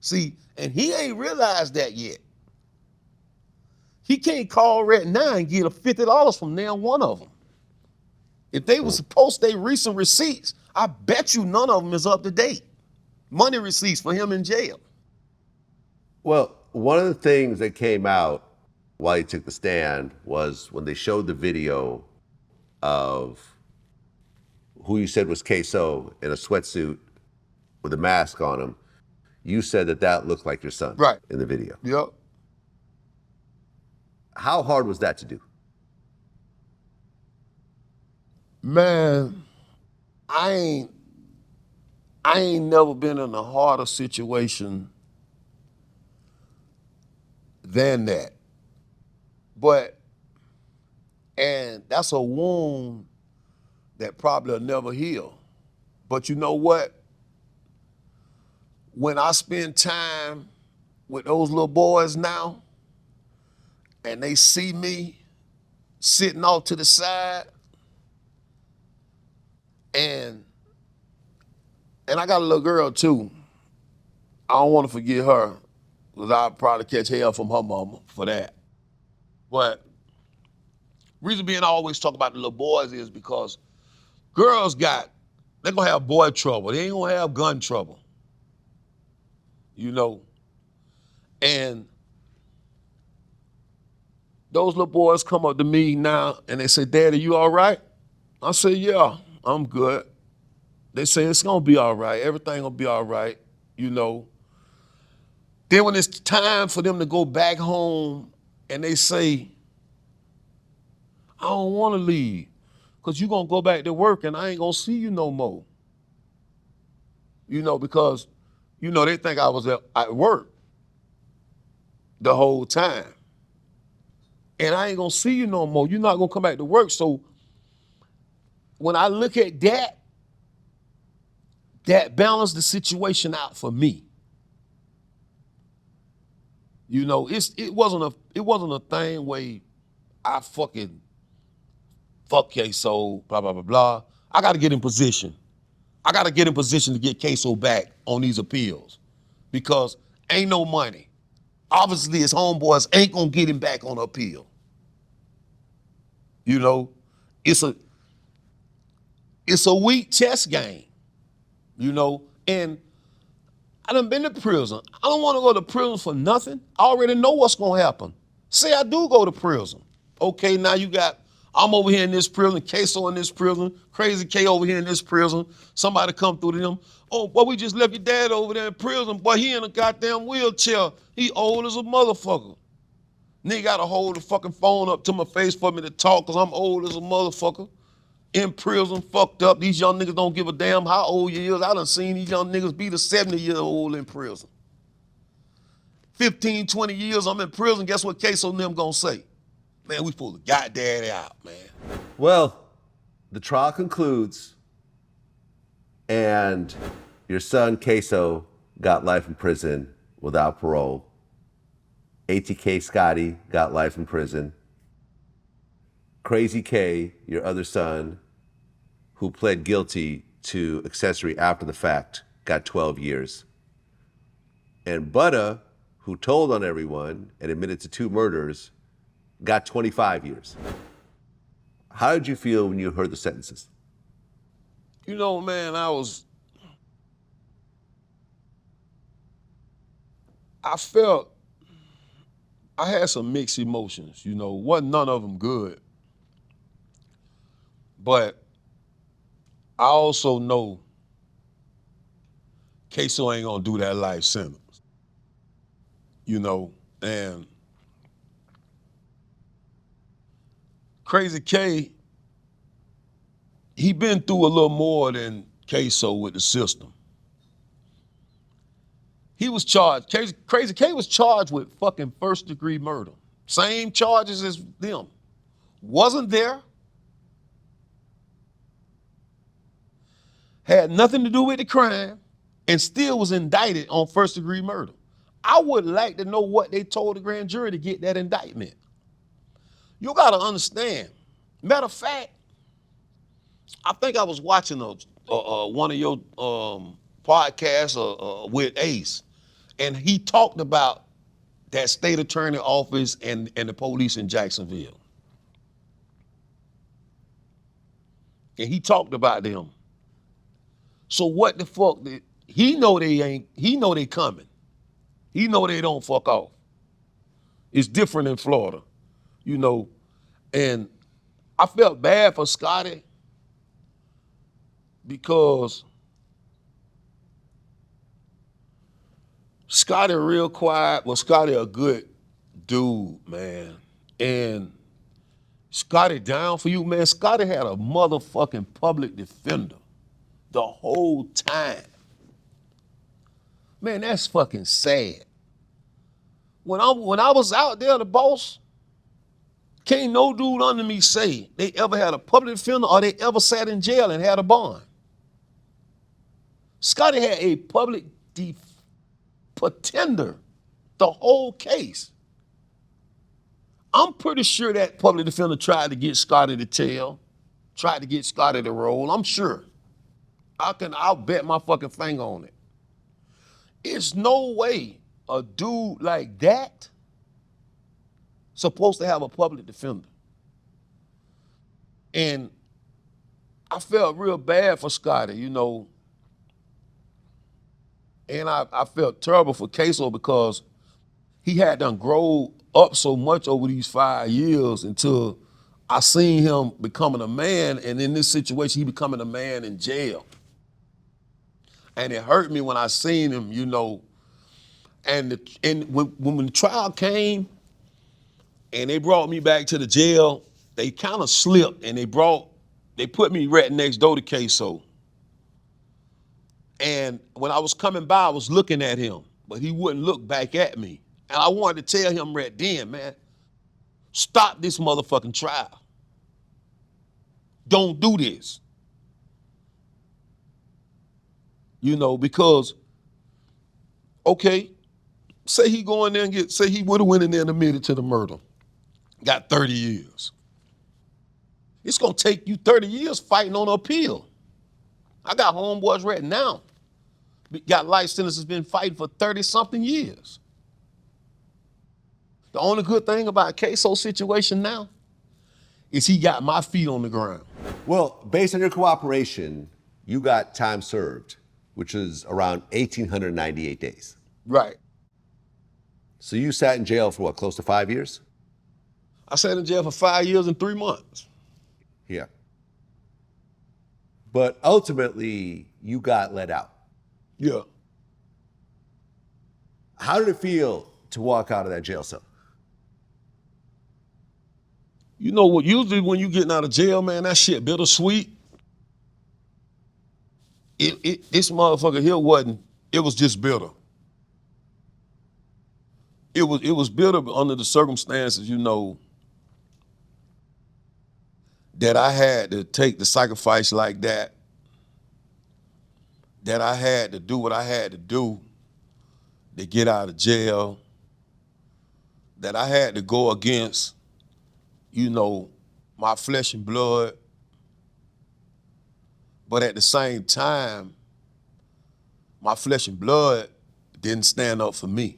See, and he ain't realized that yet. He can't call right now and get $50 from now one of them. If they was to post their recent receipts, I bet you none of them is up to date. Money receipts for him in jail. Well, one of the things that came out while he took the stand was when they showed the video of who you said was Queso in a sweatsuit with a mask on him. You said that looked like your son, right, in the video. Yep. How hard was that to do? Man, I ain't never been in a harder situation than that. And that's a wound that probably will never heal. But you know what? When I spend time with those little boys now, and they see me sitting off to the side, and I got a little girl too. I don't want to forget her, because I'll probably catch hell from her mama for that. But reason being I always talk about the little boys is because girls they're gonna have boy trouble. They ain't gonna have gun trouble. And those little boys come up to me now and they say, Daddy, you all right? I say, yeah, I'm good. They say, it's gonna be all right. Everything gonna be all right, Then when it's time for them to go back home and they say, I don't wanna leave because you're gonna go back to work and I ain't gonna see you no more. Because, they think I was at work the whole time. And I ain't gonna see you no more. You're not gonna come back to work. So when I look at that balanced the situation out for me. It wasn't a thing where I fuck Queso, blah, blah, blah, blah. I gotta get in position. I got to get in position to get Queso back on these appeals because ain't no money. Obviously, his homeboys ain't gonna get him back on appeal. You know, it's a weak chess game, you know, and I done been to prison. I don't want to go to prison for nothing. I already know what's gonna happen. Say I do go to prison. Okay, now I'm over here in this prison, Queso in this prison, Crazy K over here in this prison. Somebody come through to them. Oh, boy, we just left your dad over there in prison. Boy, he in a goddamn wheelchair. He old as a motherfucker. Nigga gotta hold the fucking phone up to my face for me to talk because I'm old as a motherfucker. In prison, fucked up. These young niggas don't give a damn how old you is. I done seen these young niggas be the 70-year-old in prison. 15, 20 years I'm in prison, guess what Queso and them gonna say? Man, we supposed to got daddy out, man. Well, the trial concludes, and your son Queso got life in prison without parole. ATK Scotty got life in prison. Crazy K, your other son, who pled guilty to accessory after the fact, got 12 years. And Butta, who told on everyone and admitted to 2 murders, got 25 years. How did you feel when you heard the sentences? You know, man, I had some mixed emotions, you know, wasn't none of them good. But I also know Queso ain't gonna do that life sentence, you know, and Crazy K, he been through a little more than Queso with the system. He was charged, Crazy K was charged with fucking first-degree murder. Same charges as them. Wasn't there. Had nothing to do with the crime, and still was indicted on first-degree murder. I would like to know what they told the grand jury to get that indictment. You gotta understand. Matter of fact, I think I was watching one of your podcasts with Ace, and he talked about that state attorney office and the police in Jacksonville. And he talked about them. So what the fuck? He know they coming. He know they don't fuck off. It's different in Florida, you know. And I felt bad for Scotty because Scotty real quiet, but Scotty a good dude, man. And Scotty down for you, man. Scotty had a motherfucking public defender the whole time. Man, that's fucking sad. When I was out there, the boss, can't no dude under me say they ever had a public defender or they ever sat in jail and had a bond. Scotty had a public pretender the whole case. I'm pretty sure that public defender tried to get Scotty to tell, tried to get Scotty to roll. I'm sure. I'll bet my fucking finger on it. It's no way a dude like that supposed to have a public defender. And I felt real bad for Scotty, you know. And I felt terrible for Queso because he had done grow up so much over these 5 years until I seen him becoming a man, and in this situation, he becoming a man in jail. And it hurt me when I seen him, you know. And when the trial came and they brought me back to the jail, they kind of slipped and they put me right next door to Queso. And when I was coming by, I was looking at him, but he wouldn't look back at me. And I wanted to tell him right then, man, stop this motherfucking trial. Don't do this. You know, because, okay, say he go in there and say he would have went in there and admitted to the murder. Got 30 years. It's gonna take you 30 years fighting on an appeal. I got homeboys right now, got life sentences, been fighting for 30-something years. The only good thing about Ksoo's situation now is he got my feet on the ground. Well, based on your cooperation, you got time served, which is around 1,898 days. Right. So you sat in jail for what, close to 5 years? I sat in jail for 5 years and 3 months. Yeah. But ultimately, you got let out. Yeah. How did it feel to walk out of that jail cell? You know what, usually when you getting out of jail, man, that shit bittersweet. This motherfucker here wasn't, it was just bitter. It was bitter under the circumstances, you know, that I had to take the sacrifice like that I had to do what I had to do to get out of jail, that I had to go against, you know, my flesh and blood. But at the same time, my flesh and blood didn't stand up for me.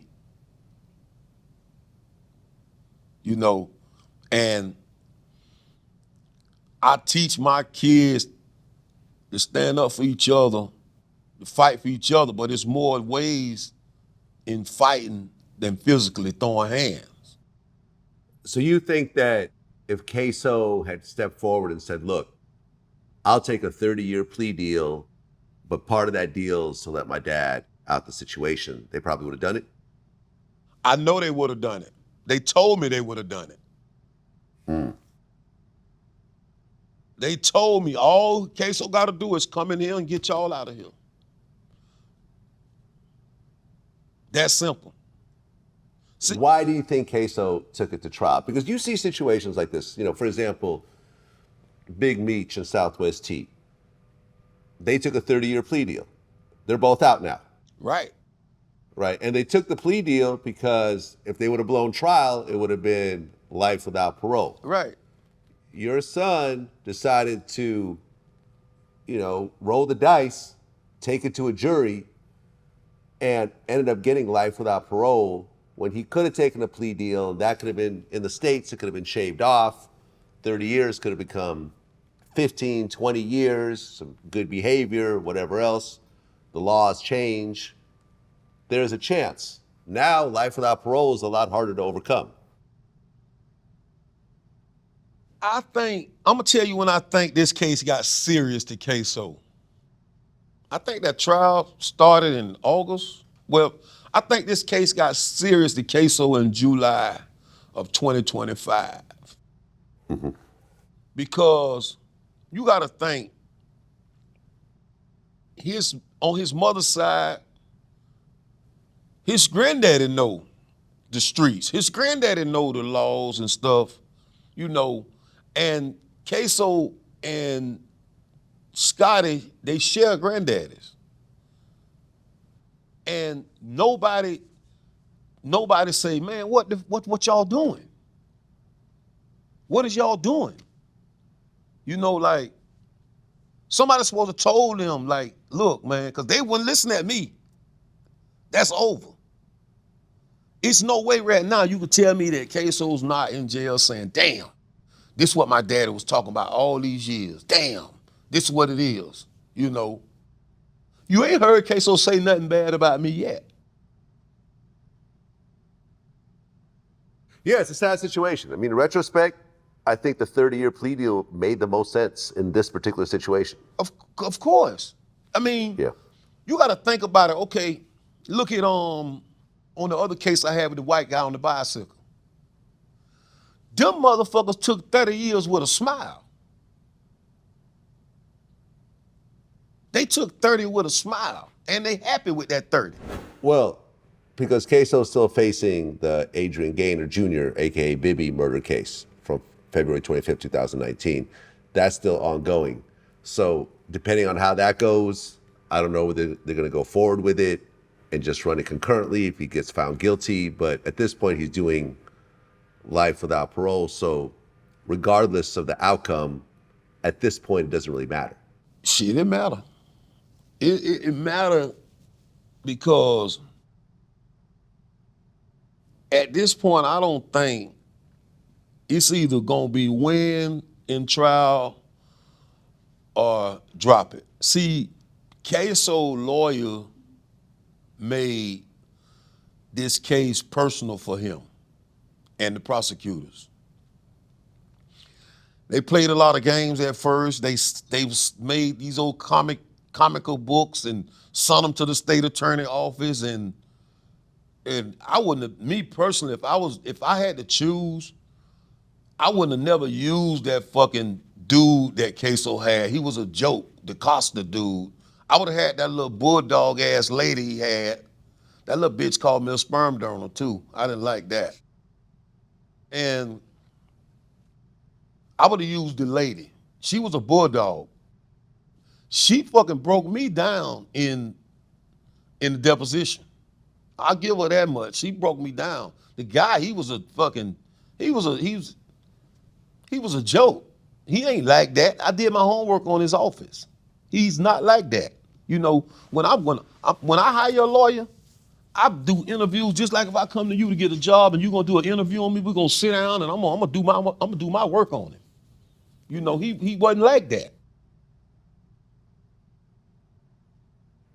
You know, and I teach my kids to stand up for each other, to fight for each other, but it's more ways in fighting than physically throwing hands. So you think that if Ksoo had stepped forward and said, look, I'll take a 30-year plea deal, but part of that deal is to let my dad out the situation, they probably would have done it? I know they would have done it. They told me they would have done it. They told me all Ksoo got to do is come in here and get y'all out of here. That's simple. See, why do you think Ksoo took it to trial? Because you see situations like this, you know, for example, Big Meech and Southwest T. They took a 30-year plea deal. They're both out now. Right. Right. And they took the plea deal because if they would have blown trial, it would have been life without parole. Right. Your son decided to, you know, roll the dice, take it to a jury, and ended up getting life without parole when he could have taken a plea deal. That could have been, in the States, it could have been shaved off. 30 years could have become 15, 20 years, some good behavior, whatever else. The laws change. There's a chance. Now, life without parole is a lot harder to overcome. I'm gonna tell you when I think this case got serious to Ksoo. I think that trial started in August. Well, I think this case got serious to Ksoo in July of 2025. Because you gotta think, on his mother's side, his granddaddy know the streets. His granddaddy know the laws and stuff, you know. And Queso and Scotty, they share granddaddies. And nobody say, man, what y'all doing? What is y'all doing? You know, like, somebody's supposed to told them, like, look, man, because they wouldn't listen at me. That's over. It's no way right now you could tell me that Queso's not in jail saying, damn, this is what my daddy was talking about all these years. Damn, this is what it is, you know. You ain't heard Queso say nothing bad about me yet. Yeah, it's a sad situation. I mean, in retrospect, I think the 30-year plea deal made the most sense in this particular situation. Of course. I mean, yeah. You got to think about it. Okay, look at on the other case I had with the white guy on the bicycle. Them motherfuckers took 30 years with a smile. They took 30 with a smile, and they happy with that 30. Well, because Queso's still facing the Adrian Gaynor Jr., aka Bibby murder case from February 25th, 2019. That's still ongoing. So depending on how that goes, I don't know whether they're gonna go forward with it and just run it concurrently if he gets found guilty. But at this point, he's doing life without parole. So regardless of the outcome, at this point, it doesn't really matter. Shit, it matter. It matter because at this point, I don't think it's either gonna be win in trial or drop it. See, Queso lawyer made this case personal for him and the prosecutors. They played a lot of games at first. They made these old comical books and sent them to the state attorney office, and I wouldn't have, me personally, if I had to choose, I wouldn't have never used that fucking dude that Queso had. He was a joke, the Costa dude. I would have had that little bulldog ass lady he had. That little bitch called me a sperm donor too. I didn't like that. And I would have used the lady. She was a bulldog. She fucking broke me down in the deposition. I'll give her that much. She broke me down. The guy, he was a joke. He ain't like that. I did my homework on his office. He's not like that. You know, when I hire a lawyer, I do interviews just like if I come to you to get a job and you're gonna do an interview on me, we're gonna sit down and I'm gonna do my work on him. You know, he wasn't like that.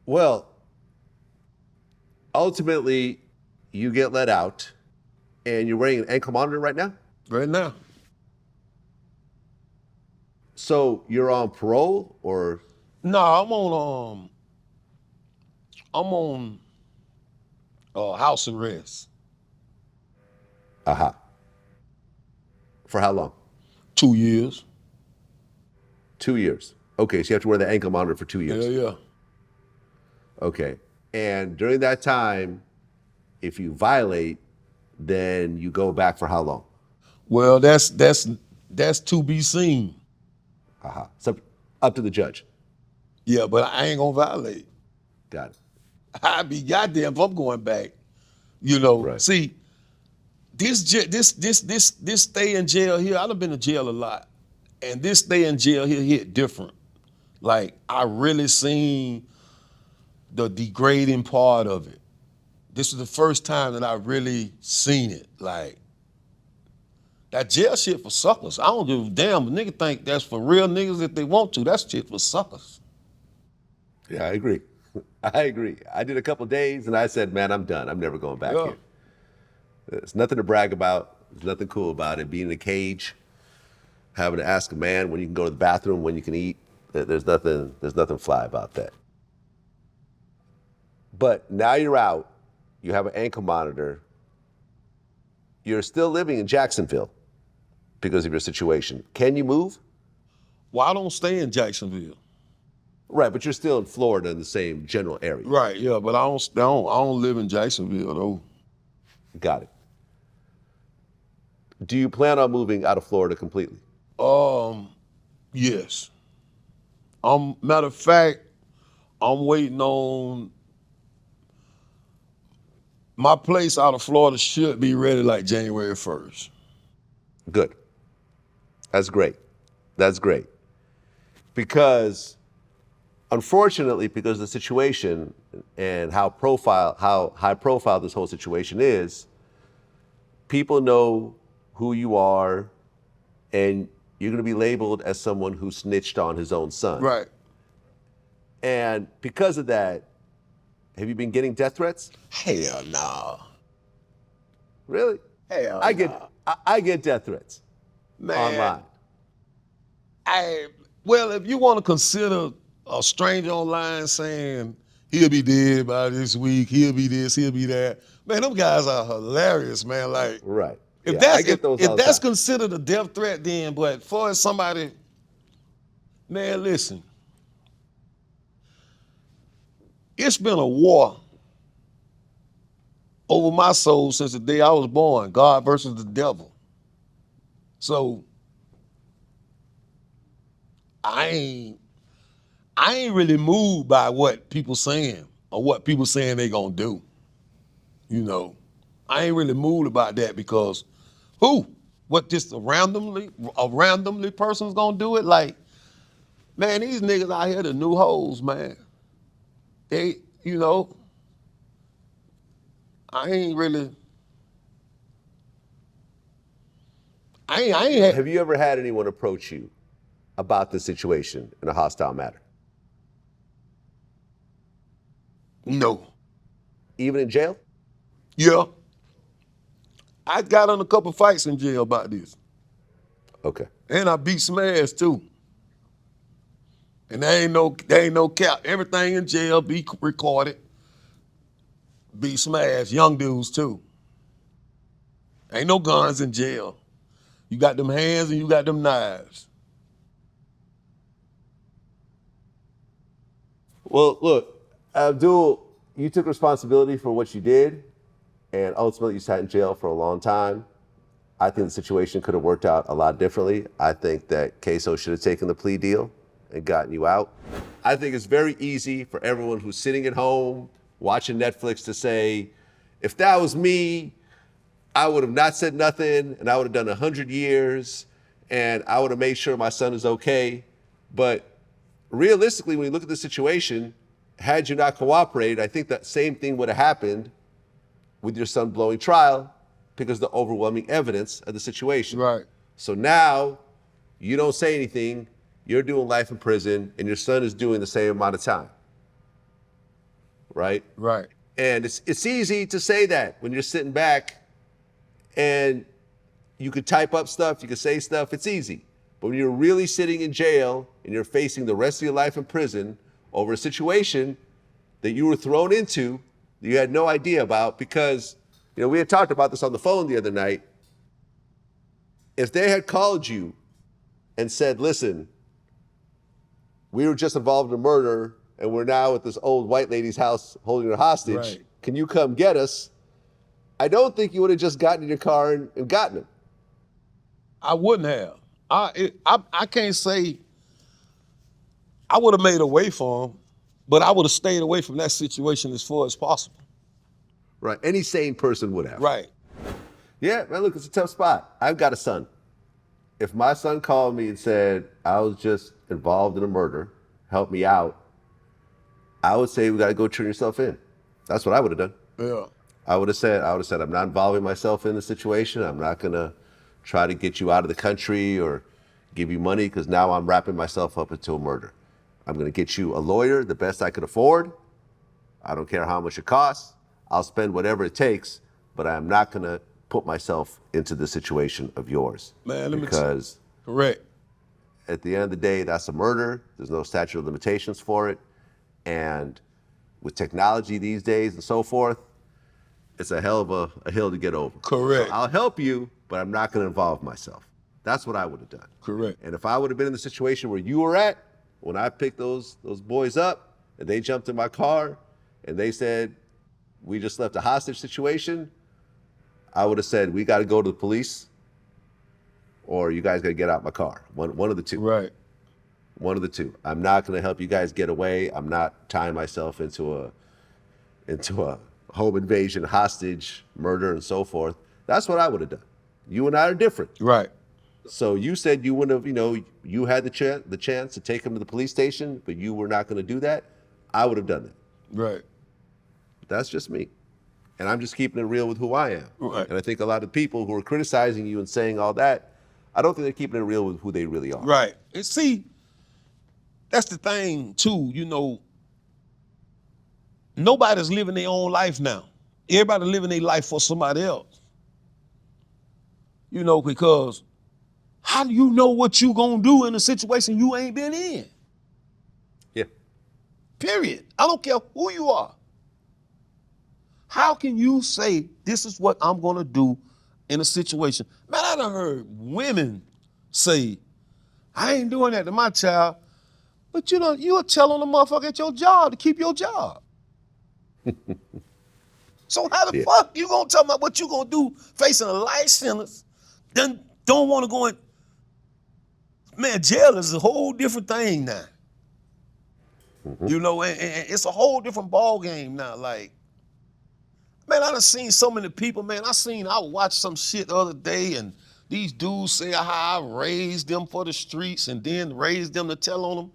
Well, ultimately, you get let out, and you're wearing an ankle monitor right now? Right now. So you're on parole, or? No, I'm on house arrest. Uh-huh. For how long? 2 years. 2 years. Okay, so you have to wear the ankle monitor for 2 years. Yeah. Okay. And during that time, if you violate, then you go back for how long? Well, that's to be seen. Uh-huh. So up to the judge. Yeah, but I ain't gonna violate. Got it. I'd be goddamn if I'm going back. You know, Right. See, this stay in jail here, I've been in jail a lot. And this stay in jail here hit different. Like, I really seen the degrading part of it. This is the first time that I really seen it. Like, that jail shit for suckers. I don't give a damn. A nigga think that's for real niggas if they want to. That's shit for suckers. Yeah, I agree. I agree. I did a couple days and I said, man, I'm done. I'm never going back Yeah. here. There's nothing to brag about. There's nothing cool about it. Being in a cage, having to ask a man when you can go to the bathroom, when you can eat. There's nothing fly about that. But now you're out. You have an ankle monitor. You're still living in Jacksonville because of your situation. Can you move? Well, I don't stay in Jacksonville. Right, but you're still in Florida in the same general area. Right, yeah, but I don't live in Jacksonville though. Got it. Do you plan on moving out of Florida completely? Yes. Matter of fact, I'm waiting on my place out of Florida should be ready like January 1st. Good. That's great. That's great. Because, unfortunately, because of the situation and how high profile this whole situation is, people know who you are, and you're going to be labeled as someone who snitched on his own son. Right. And because of that, have you been getting death threats? Hell no. Really? Hell I no. get death threats online. Well, if you want to consider a stranger online saying he'll be dead by this week, he'll be this, he'll be that, man, them guys are hilarious, man. Like, Right. if Yeah, I get those all the that's time. considered a death threat, then, but for somebody, man, listen, it's been a war over my soul since the day I was born, God versus the devil. So I ain't really moved by what people saying or what people saying they gonna do. You know, I ain't really moved about that because what just a randomly person's gonna do it? Like, man, these niggas out here the new hoes, man. they, you know, I ain't had, Have you ever had anyone approach you about the situation in a hostile manner? no. Even in jail? Yeah. I got in a couple fights in jail about this. Okay. And I beat some ass too. And there ain't no cap. Everything in jail be recorded. Beat some ass, young dudes too. Ain't no guns in jail. You got them hands and you got them knives. Well, look, Abdul, you took responsibility for what you did, and ultimately you sat in jail for a long time. I think the situation could have worked out a lot differently. I think that Queso should have taken the plea deal and gotten you out. I think it's very easy for everyone who's sitting at home watching Netflix to say, if that was me, I would have not said nothing, and I would have done 100 years, and I would have made sure my son is okay. But realistically, when you look at the situation, had you not cooperated, I think that same thing would have happened with your son blowing trial because of the overwhelming evidence of the situation. Right. So now you don't say anything, you're doing life in prison, and your son is doing the same amount of time. Right? Right. And it's easy to say that when you're sitting back and you could type up stuff, you could say stuff, it's easy. But when you're really sitting in jail and you're facing the rest of your life in prison over a situation that you were thrown into that you had no idea about, because, you know, we had talked about this on the phone the other night. If they had called you and said, listen, we were just involved in a murder and we're now at this old white lady's house holding her hostage, Right. Can you come get us? I don't think you would have just gotten in your car and gotten him. I wouldn't have. I can't say I would have made a way for him, but I would have stayed away from that situation as far as possible. Right. Any sane person would have. Right. Yeah, man, look, it's a tough spot. I've got a son. If my son called me and said, I was just involved in a murder, help me out, I would say, we got to go turn yourself in. That's what I would have done. Yeah. I would have said, I'm not involving myself in the situation. I'm not going to try to get you out of the country or give you money because now I'm wrapping myself up into a murder. I'm going to get you a lawyer, the best I could afford. I don't care how much it costs. I'll spend whatever it takes, but I'm not going to put myself into the situation of yours. Man, let me because correct. at the end of the day, that's a murder. There's no statute of limitations for it. And with technology these days and so forth, it's a hell of a hill to get over. Correct. So I'll help you, but I'm not going to involve myself. That's what I would have done. Correct. And if I would have been in the situation where you were at, when I picked those boys up and they jumped in my car and they said, we just left a hostage situation, I would have said, we got to go to the police or you guys got to get out my car. One of the two. Right. One of the two. I'm not going to help you guys get away. I'm not tying myself into a home invasion, hostage, murder, and so forth. That's what I would have done. You and I are different. Right. So you said you wouldn't have, you had the chance to take him to the police station, but you were not going to do that. I would have done that. Right. That's just me. And I'm just keeping it real with who I am. Right. And I think a lot of people who are criticizing you and saying all that, I don't think they're keeping it real with who they really are. Right. And see, that's the thing too, nobody's living their own life now. Everybody living their life for somebody else. Because how do you know what you gonna do in a situation you ain't been in? Yeah. Period. I don't care who you are. How can you say this is what I'm gonna do in a situation? Man, I done heard women say, I ain't doing that to my child, but you're telling the motherfucker at your job to keep your job. So how the fuck you gonna tell me what you gonna do facing a life sentence, then don't wanna go in? Man, jail is a whole different thing now. And it's a whole different ball game now. Like, man, I done seen so many people, man. I watched some shit the other day and these dudes say how I raised them for the streets and then raised them to tell on them.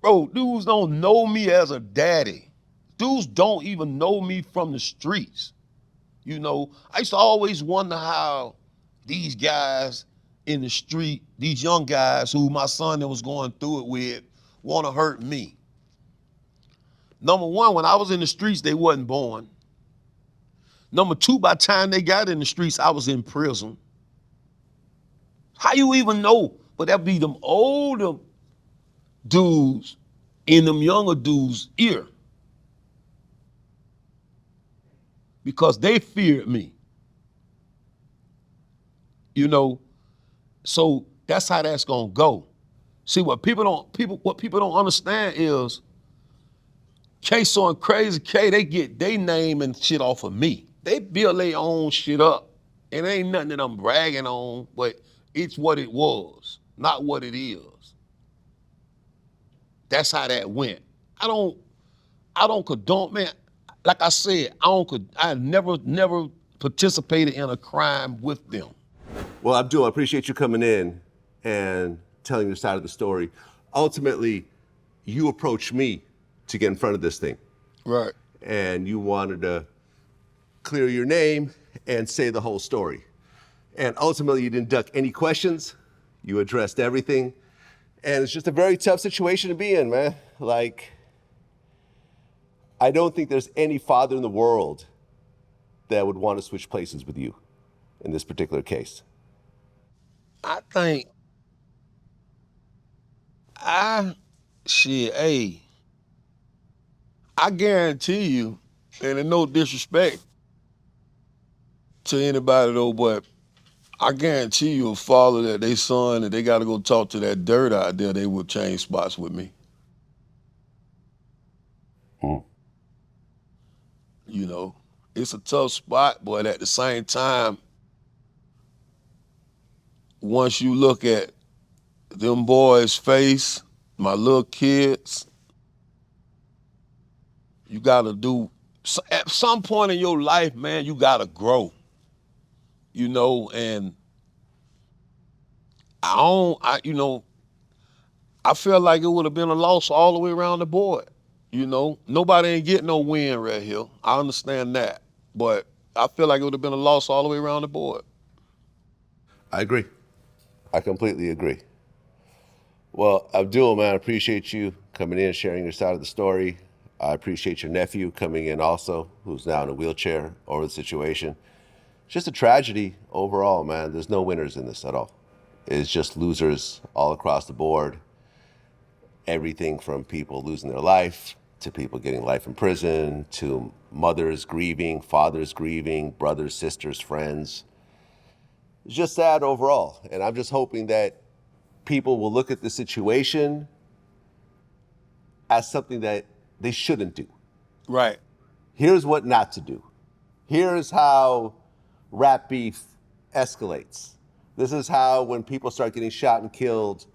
Bro, dudes don't know me as a daddy. Dudes don't even know me from the streets. You know, I used to always wonder how these guys in the street, these young guys who my son that was going through it with, want to hurt me. Number one, when I was in the streets, they wasn't born. Number two, by the time they got in the streets, I was in prison. How you even know? But that be them older dudes in them younger dudes' ear. Because they feared me. You know, so that's how that's gonna go. See, what people don't understand is Ksoo and Crazy K, they get their name and shit off of me. They build their own shit up. It ain't nothing that I'm bragging on, but it's what it was, not what it is. That's how that went. I don't condone, man. Like I said, I never participated in a crime with them. Well, Abdul, I appreciate you coming in and telling your side of the story. Ultimately, you approached me to get in front of this thing. Right. And you wanted to clear your name and say the whole story. And ultimately, you didn't duck any questions. You addressed everything. And it's just a very tough situation to be in, man. Like, I don't think there's any father in the world that would want to switch places with you in this particular case. I think hey, I guarantee you, and in no disrespect to anybody though, but I guarantee you a father that they son that they gotta go talk to that dirt out there, they will change spots with me. You know, it's a tough spot, but at the same time, once you look at them boys' face, my little kids, you gotta do, at some point in your life, man, you gotta grow. You know, and I feel like it would have been a loss all the way around the board. You know, nobody ain't getting no win right here. I understand that. But I feel like it would have been a loss all the way around the board. I agree. I completely agree. Well, Abdul, man, I appreciate you coming in, sharing your side of the story. I appreciate your nephew coming in also, who's now in a wheelchair over the situation. It's just a tragedy overall, man. There's no winners in this at all. It's just losers all across the board. Everything from people losing their life to people getting life in prison to mothers grieving, fathers grieving, brothers, sisters, friends. It's just sad overall. And I'm just hoping that people will look at the situation as something that they shouldn't do. Right. Here's what not to do. Here's how rap beef escalates. This is how when people start getting shot and killed,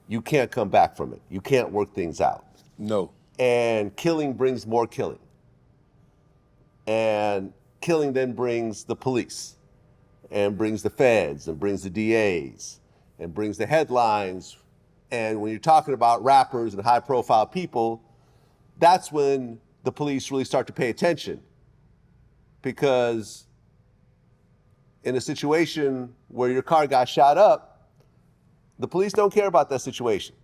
you can't come back from it. You can't work things out. No. And killing brings more killing. And killing then brings the police and brings the feds and brings the DAs and brings the headlines. And when you're talking about rappers and high profile people, that's when the police really start to pay attention. Because in a situation where your car got shot up, the police don't care about that situation.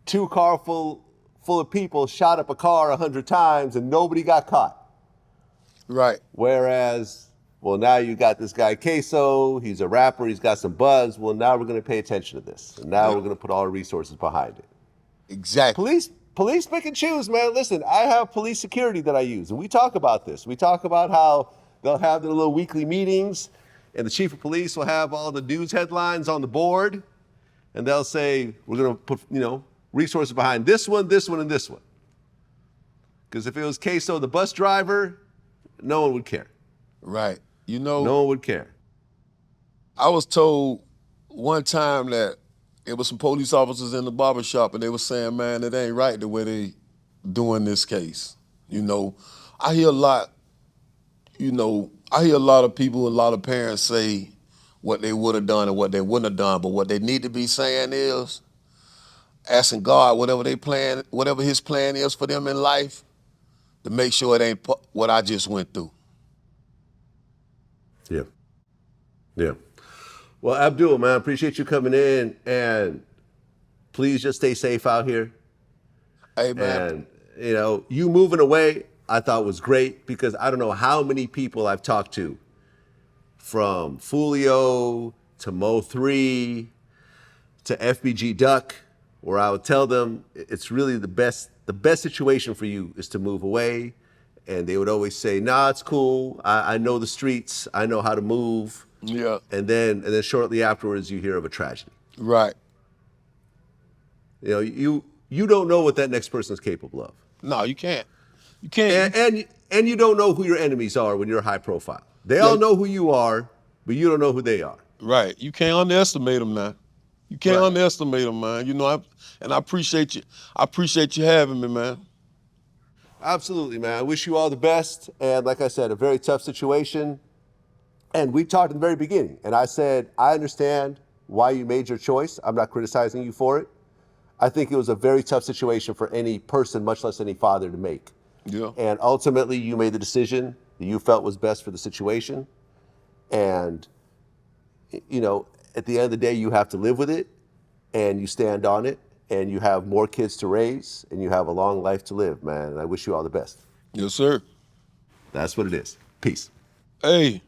Two cars full of people shot up a car 100 times and nobody got caught. Right. Whereas, well, now you got this guy Queso, he's a rapper, he's got some buzz. Well, now we're gonna pay attention to this. And now we're gonna put all our resources behind it. Exactly. Police pick and choose, man. Listen, I have police security that I use, and we talk about this. We talk about how they'll have their little weekly meetings, and the chief of police will have all the news headlines on the board, and they'll say, we're gonna put, resources behind this one, and this one. Because if it was Queso, the bus driver, no one would care. Right. You know, No one would care. I was told one time that it was some police officers in the barbershop and they were saying, man, it ain't right the way they doing this case. You know, I hear a lot of people, a lot of parents say what they would have done and what they wouldn't have done, but what they need to be saying is, asking God whatever his plan is for them in life, to make sure it ain't what I just went through. Yeah. Yeah. Well, Abdul, man, appreciate you coming in, and please just stay safe out here. Hey, man. And, you know, you moving away, I thought was great, because I don't know how many people I've talked to, from Fulio to Mo3 to FBG Duck, where I would tell them it's really the best situation for you is to move away. And they would always say, nah, it's cool. I know the streets. I know how to move. Yeah. And then shortly afterwards, you hear of a tragedy. Right. You know, you don't know what that next person is capable of. No, you can't. You can't. And you don't know who your enemies are when you're high profile. They all know who you are, but you don't know who they are. Right. You can't underestimate them now. You can't underestimate them, man. You know, I appreciate you. I appreciate you having me, man. Absolutely, man. I wish you all the best. And like I said, a very tough situation. And we talked in the very beginning, and I said, I understand why you made your choice. I'm not criticizing you for it. I think it was a very tough situation for any person, much less any father, to make. Yeah. And ultimately, you made the decision that you felt was best for the situation. And, you know, at the end of the day, you have to live with it, and you stand on it, and you have more kids to raise, and you have a long life to live, man. And I wish you all the best. Yes, sir. That's what it is. Peace. Hey.